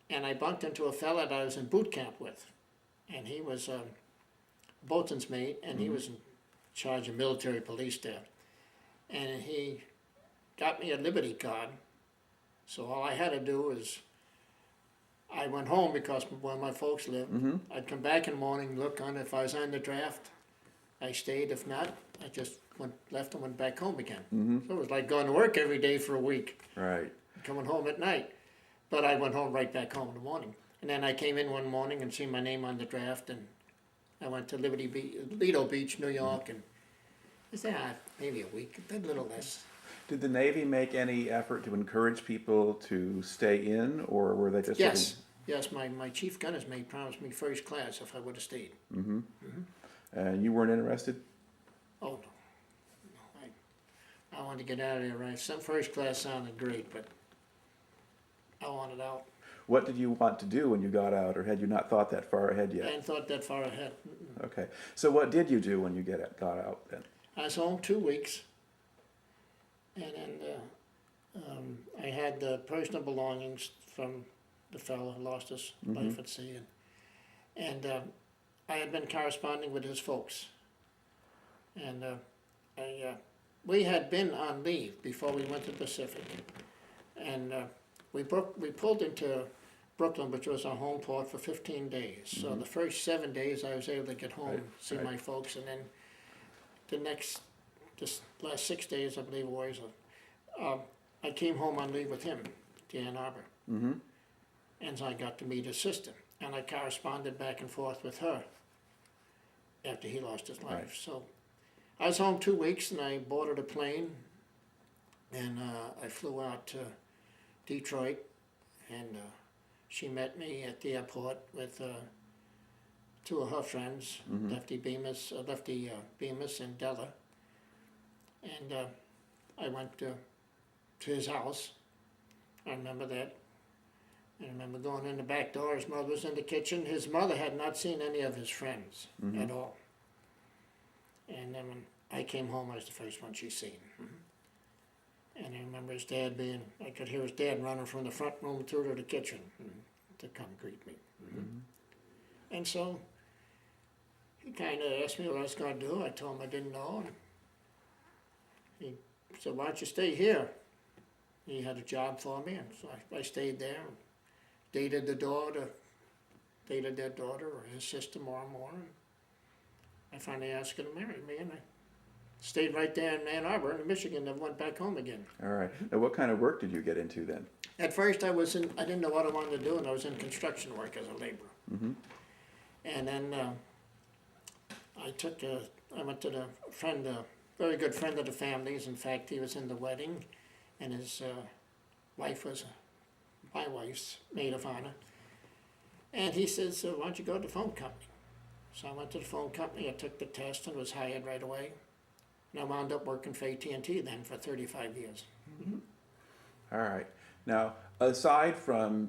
And I bumped into a fella that I was in boot camp with, and he was a boatswain's mate, and he was in charge of military police there. And he got me a Liberty card, so all I had to do was, I went home because where my folks lived. Mm-hmm. I'd come back in the morning, look on if I was on the draft. I stayed. If not, I just left and went back home again. Mm-hmm. So it was like going to work every day for a week, Right. coming home at night. But I went home right back home in the morning. And then I came in one morning and seen my name on the draft, and I went to Lido Beach, New York, and I said, maybe a week, a little less. Did the Navy make any effort to encourage people to stay in, or were they just Yes, sort yes, my chief gunner's mate promised me first class if I would have stayed. of, mm-hmm. And you weren't interested? Oh, no. I wanted to get out of there, right? Some first class sounded great, but I wanted out. What did you want to do when you got out, or had you not thought that far ahead I yet? hadn't thought that far ahead. Okay. So what did you do when you got out then? I was home 2 weeks, and then I had the personal belongings from the fellow who lost his life at sea, and I had been corresponding with his folks, and we had been on leave before we went to the Pacific, and we pulled into Brooklyn, which was our home port, for 15 days. So the first 7 days I was able to get home, see my folks, and then this last 6 days, I believe it was, I came home on leave with him to Ann Arbor. Mm-hmm. And so I got to meet his sister, and I corresponded back and forth with her after he lost his life. Right. So I was home 2 weeks, and I boarded a plane, and I flew out to Detroit, and she met me at the airport with two of her friends, Lefty Bemis and Della, and I went to his house. I remember that. I remember going in the back door. His mother was in the kitchen. His mother had not seen any of his friends at all. And then when I came home, I was the first one she seen. And I remember his dad I could hear his dad running from the front room through to the kitchen to come greet me. And so he kind of asked me what I was going to do. I told him I didn't know. And he said, why don't you stay here? He had a job for me, and so I stayed there and dated their daughter, or his sister more and more. And I finally asked her to marry me, and I stayed right there in Ann Arbor, in Michigan, and went back home again. All right. Now, what kind of work did you get into then? At first, I didn't know what I wanted to do, and I was in construction work as a laborer. Mm-hmm. And then I went to the friend, a very good friend of the family's. In fact, he was in the wedding, and his wife was my wife's maid of honor. And he says, why don't you go to the phone company? So I went to the phone company, I took the test and was hired right away. And I wound up working for AT&T then for 35 years. All right. Now, aside from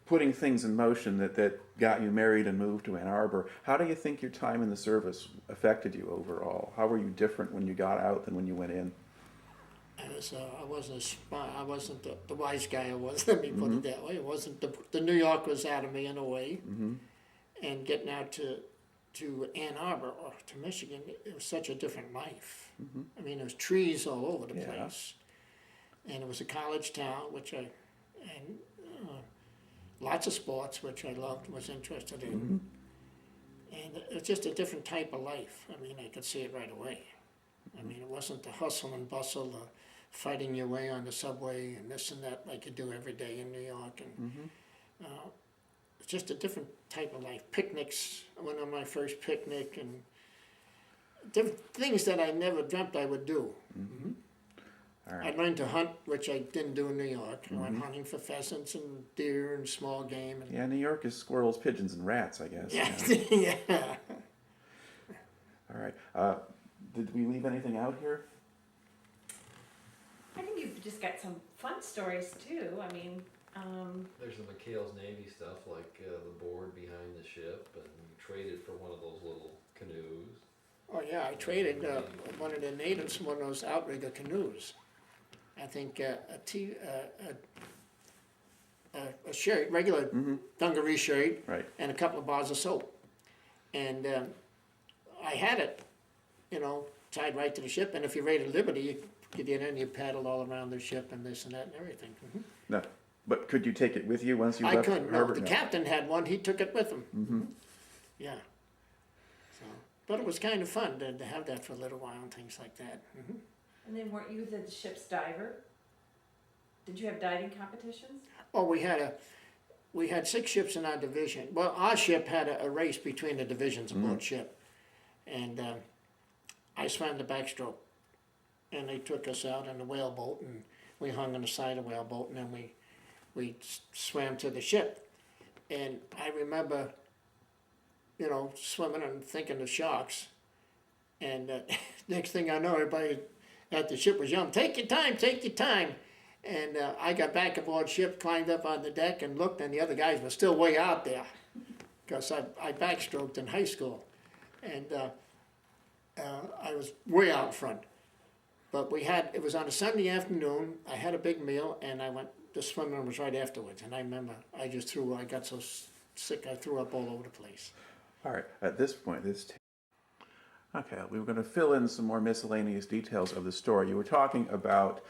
putting things in motion that got you married and moved to Ann Arbor, how do you think your time in the service affected you overall? How were you different when you got out than when you went in? I wasn't a spy. I wasn't the wise guy I was, let me put it that way. It wasn't the New York was out of me in a way. And getting out to Ann Arbor or to Michigan, it was such a different life. I mean, there was trees all over the place. And it was a college town, and lots of sports, which I loved, was interested in. And it was just a different type of life. I mean, I could see it right away. I mean, it wasn't the hustle and bustle of fighting your way on the subway and this and that like you do every day in New York. And it's just a different type of life. Picnics. I went on my first picnic, and things that I never dreamt I would do. All I right. learned to hunt, which I didn't do in New York. I went hunting for pheasants and deer and small game. And Yeah, New York is squirrels, pigeons, and rats, I guess. yeah, Yeah. yeah. All right. Did we leave anything out here? I think you've just got some fun stories too. I mean, There's the McHale's Navy stuff, like the board behind the ship, and you traded for one of those little canoes. Oh yeah, I traded one of the natives one of those outrigger canoes. I think a shirt, regular dungaree shirt, Right. and a couple of bars of soap. And I had it, tied right to the ship. And if you raided Liberty, you could get in, you paddled all around the ship and this and that and everything. No. But could you take it with you once you I left couldn't. No, harbor? the captain had one. He took it with him. Yeah. So, but it was kind of fun to have that for a little while and things like that. and then weren't you the ship's diver? Did you have diving competitions? Oh, we had 6 ships in our division. Well, our ship had a race between the divisions aboard ship, and I swam the backstroke, and they took us out in the whaleboat, and we hung on the side of the whaleboat, and then we swam to the ship, and I remember, swimming and thinking of sharks, and next thing I know, everybody at the ship was yelling, "Take your time, take your time." And I got back aboard ship, climbed up on the deck and looked, and the other guys were still way out there, because I backstroked in high school, and I was way out front. But it was on a Sunday afternoon, I had a big meal, and the swimming was right afterwards, and I remember I got so sick I threw up all over the place. All right. At this point, okay, we were going to fill in some more miscellaneous details of the story. You were talking about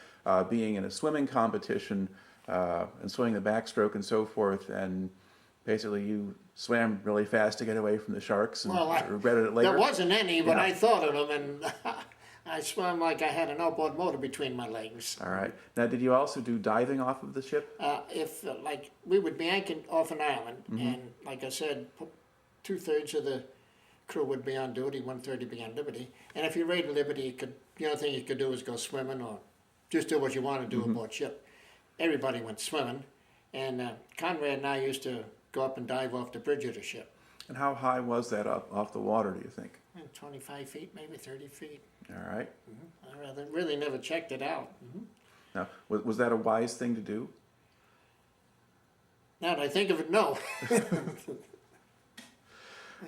being in a swimming competition and swimming the backstroke and so forth, and basically you swam really fast to get away from the sharks and Well, regretted it later. There wasn't any, but Yeah. I thought of them, and I swam like I had an outboard motor between my legs. All right. Now, did you also do diving off of the ship? If like we would be anchored off an island, and like I said, 2/3 of the crew would be on duty, 1/3 would be on liberty. And if you raided Liberty, the only thing you could do is go swimming or just do what you want to do aboard ship. Everybody went swimming, and Conrad and I used to go up and dive off the bridge of the ship. And how high was that up off the water, do you think? 25 feet, maybe 30 feet. All right. I really never checked it out. Now, was that a wise thing to do? Now that I think of it, no.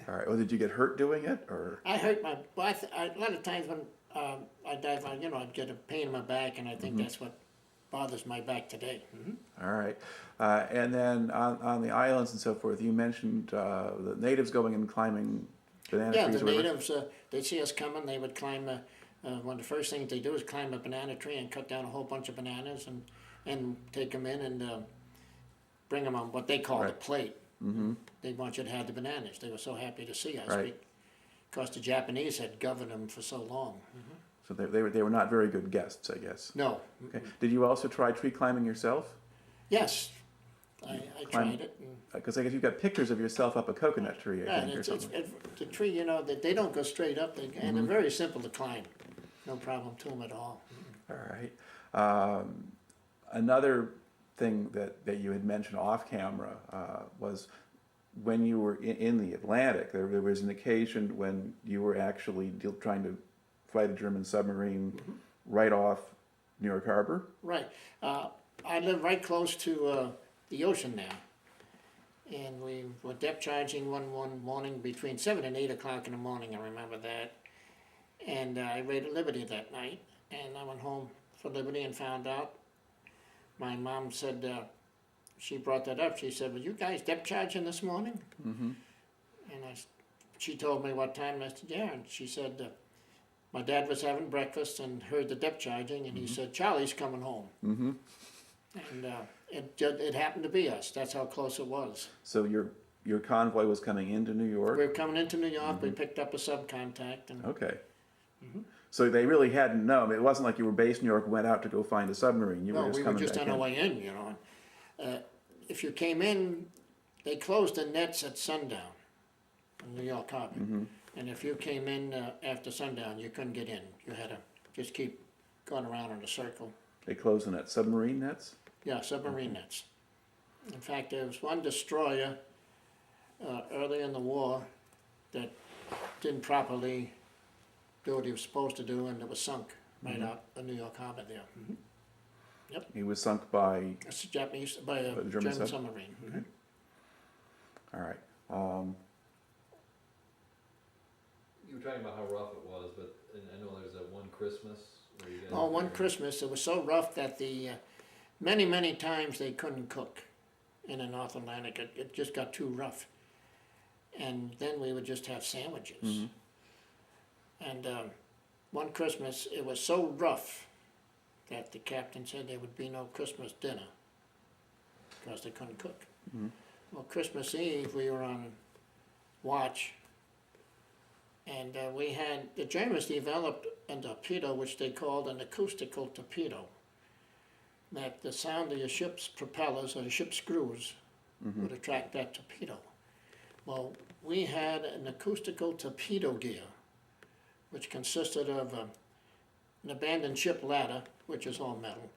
All right. Well, did you get hurt doing it, or? I hurt my. Well, a lot of times when I dive, I'd get a pain in my back, and I think that's what bothers my back today. All right. And then on the islands and so forth, you mentioned the natives going and climbing banana Yeah, trees. the or whatever. natives, they'd see us coming, they would climb. One of the first things they do is climb a banana tree and cut down a whole bunch of bananas and take them in and bring them on what they call the Right. plate. They want you to have the bananas. They were so happy to see us Right. because the Japanese had governed them for so long. So they were not very good guests, I guess. No. Okay. Did you also try tree climbing yourself? Yes, I tried it. Because I guess you've got pictures of yourself up a coconut tree, I Yeah, think, or it's something. the tree, they don't go straight up, and they're very simple to climb. No problem to them at all. All right. Another thing that you had mentioned off camera was when you were in the Atlantic, there was an occasion when you were actually trying to fight a German submarine right off New York Harbor. Right. I live right close to the ocean now. And we were depth charging one morning between 7 and 8 o'clock in the morning, I remember that. And I raided Liberty that night. And I went home for Liberty and found out. My mom said, she brought that up. She said, "Were you guys depth charging this morning?" And she told me what time. I said, "Yeah." And she said, my dad was having breakfast and heard the depth charging, and he said, "Charlie's coming home." And it happened to be us. That's how close it was. So your convoy was coming into New York? We were coming into New York. We picked up a subcontact. And Okay. So they really hadn't known. It wasn't like you were based in New York and went out to go find a submarine. You no, were just we were coming just back on our in. way in, If you came in, they closed the nets at sundown in New York Harbor. And if you came in after sundown, you couldn't get in. You had to just keep going around in a circle. They close in at submarine nets? Yeah, submarine nets. In fact, there was one destroyer early in the war that didn't properly do what he was supposed to do, and it was sunk right out of New York Harbor there. He was sunk by, It's a Japanese, by a By the German, German sub? submarine. Okay. all right. You were talking about how rough it was, but and I know there's that one Christmas where you guys. Oh, one Christmas, it was so rough that the many times they couldn't cook in the North Atlantic. It just got too rough. And then we would just have sandwiches. And one Christmas, it was so rough that the captain said there would be no Christmas dinner because they couldn't cook. Well, Christmas Eve, we were on watch, and the Germans developed a torpedo which they called an acoustical torpedo, that the sound of your ship's propellers or your ship's screws would attract that torpedo. Well, we had an acoustical torpedo gear, which consisted of an abandoned ship ladder, which is all metal,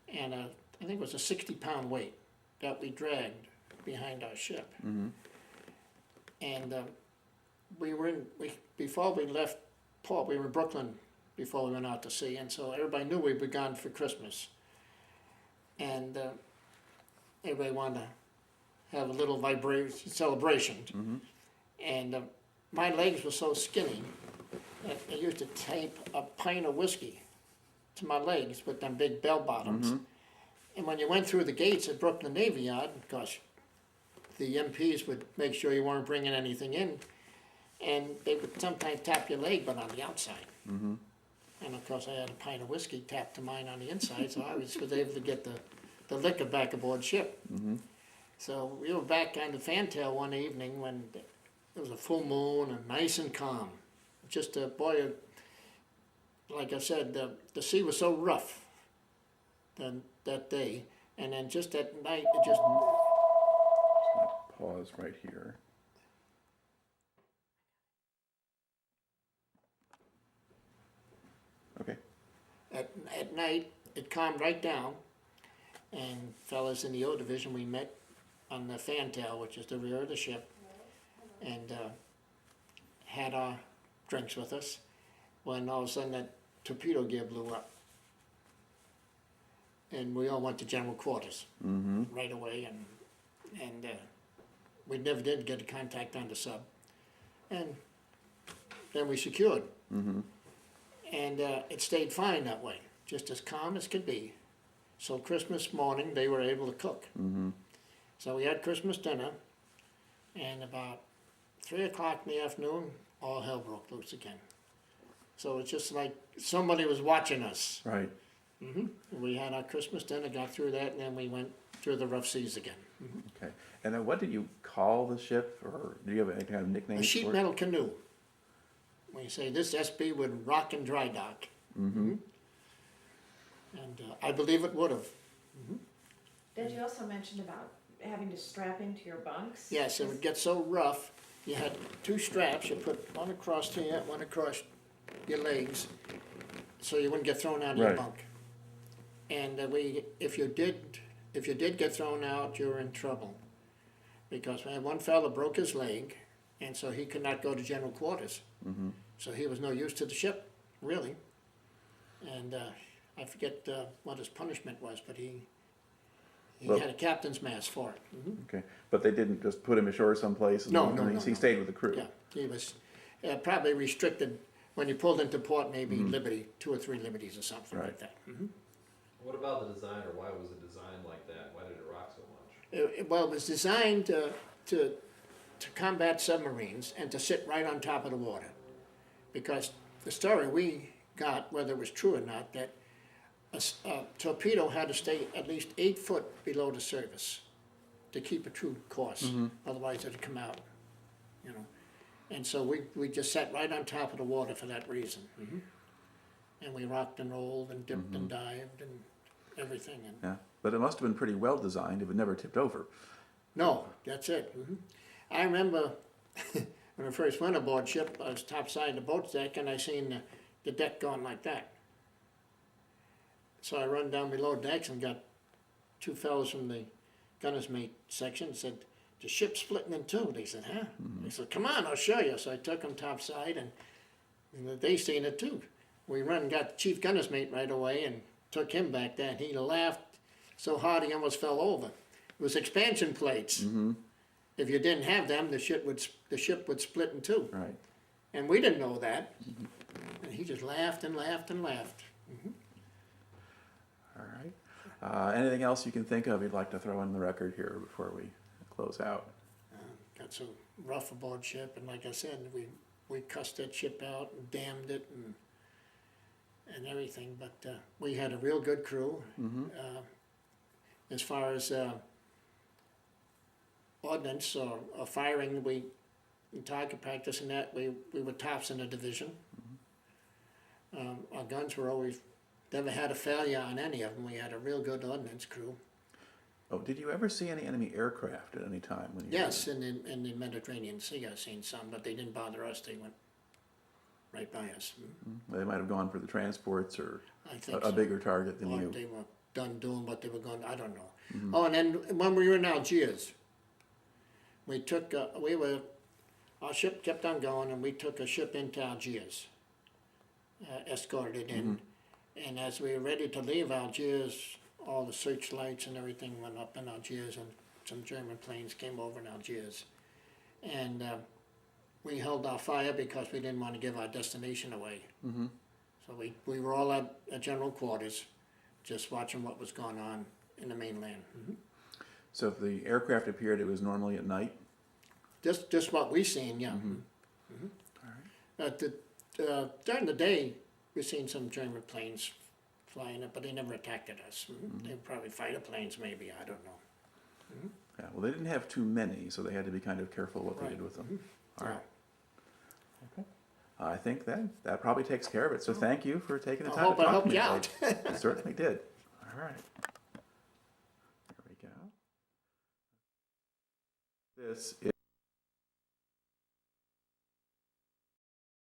and I think it was a 60-pound weight that we dragged behind our ship. And before we left port, we were in Brooklyn before we went out to sea, and so everybody knew we'd be gone for Christmas. And everybody wanted to have a little celebration. And my legs were so skinny that I used to tape a pint of whiskey to my legs with them big bell bottoms. And when you went through the gates at Brooklyn Navy Yard, gosh, the MPs would make sure you weren't bringing anything in, and they would sometimes tap your leg, but on the outside. And of course, I had a pint of whiskey tapped to mine on the inside, so I was able to get the liquor back aboard ship. So we were back on the fantail one evening when it was a full moon and nice and calm. Just boy, like I said, the sea was so rough that day, and then just at night it just. Pause right here. Okay. At night, it calmed right down, and fellas in the O division, we met on the fantail, which is the rear of the ship, and had our drinks with us, when all of a sudden that torpedo gear blew up. And we all went to general quarters right away, and we never did get a contact on the sub. And then we secured. And it stayed fine that way, just as calm as could be. So Christmas morning, they were able to cook. So we had Christmas dinner, and about 3 o'clock in the afternoon, all hell broke loose again. So it's just like somebody was watching us. Right. We had our Christmas dinner, got through that, and then we went through the rough seas again. Okay. And then what did you call the ship, or do you have any kind of nickname? A sheet metal canoe. We say this SB would rock and dry dock. And I believe it would have. Did you also mention about having to strap into your bunks? Yes, it would get so rough, you had 2 straps, you put one across here, one across your legs, so you wouldn't get thrown out of your Right. bunk. And if you did get thrown out, you were in trouble. Because we had one fella broke his leg, and so he could not go to general quarters. So he was no use to the ship, really. And I forget what his punishment was, but he Well- had a captain's mass for it. Okay. But they didn't just put him ashore someplace? No, and no, he no, no. stayed with the crew? Yeah, he was probably restricted when you pulled into port, maybe liberty, 2 or 3 liberties or something like Right. that. What about the design, or why was it designed like that? Why did it rock so much? Well, it was designed to combat submarines and to sit right on top of the water. Because the story we got, whether it was true or not, that a torpedo had to stay at least 8 foot below the surface to keep a true course. Otherwise it'd come out, And so we just sat right on top of the water for that reason. And we rocked and rolled and dipped and dived and everything. And Yeah. But it must have been pretty well designed if it never tipped over. no, that's it. I remember when I first went aboard ship, I was topside of the boat deck and I seen the deck going like that. So I run down below decks and got two fellows from the gunner's mate section and said, the ship's splitting in two. They said, huh? They said, come on, I'll show you. So I took them topside and they seen it too. We run and got the chief gunner's mate right away and took him back there and he laughed so hard he almost fell over. It was expansion plates. Mm-hmm. If you didn't have them, the ship would split in two. Right. And we didn't know that. And he just laughed and laughed and laughed. All right. Anything else you can think of you'd like to throw in the record here before we close out? Got so rough aboard ship, and like I said, we cussed that ship out and damned it and everything. But we had a real good crew. Mm-hmm. As far as ordnance or firing, in target practice and that, we were tops in the division. Our guns were always, never had a failure on any of them. We had a real good ordnance crew. Oh, did you ever see any enemy aircraft at any time when you Yes, in the Mediterranean Sea I seen some, but they didn't bother us. They went right by us. They might have gone for the transports or I think a bigger target than or you. they were done doing what they were going. I don't know. Oh, and then when we were in Algiers, we took our ship kept on going, and we took a ship into Algiers, escorted it in, and as we were ready to leave Algiers, all the searchlights and everything went up in Algiers, and some German planes came over in Algiers, and we held our fire because we didn't want to give our destination away. Mm-hmm. So we were all at general quarters, just watching what was going on in the mainland. So if the aircraft appeared, it was normally at night? Just what we seen, yeah. All right. During the day, we seen some German planes flying up, but they never attacked at us. They were probably fighter planes, maybe, I don't know. Yeah, well, they didn't have too many, so they had to be kind of careful what they Right. did with them. All Yeah. right. Okay. I think that probably takes care of it. So thank you for taking the I time hope to I talk helped to me you today. out. You certainly did. All right. There we go. This is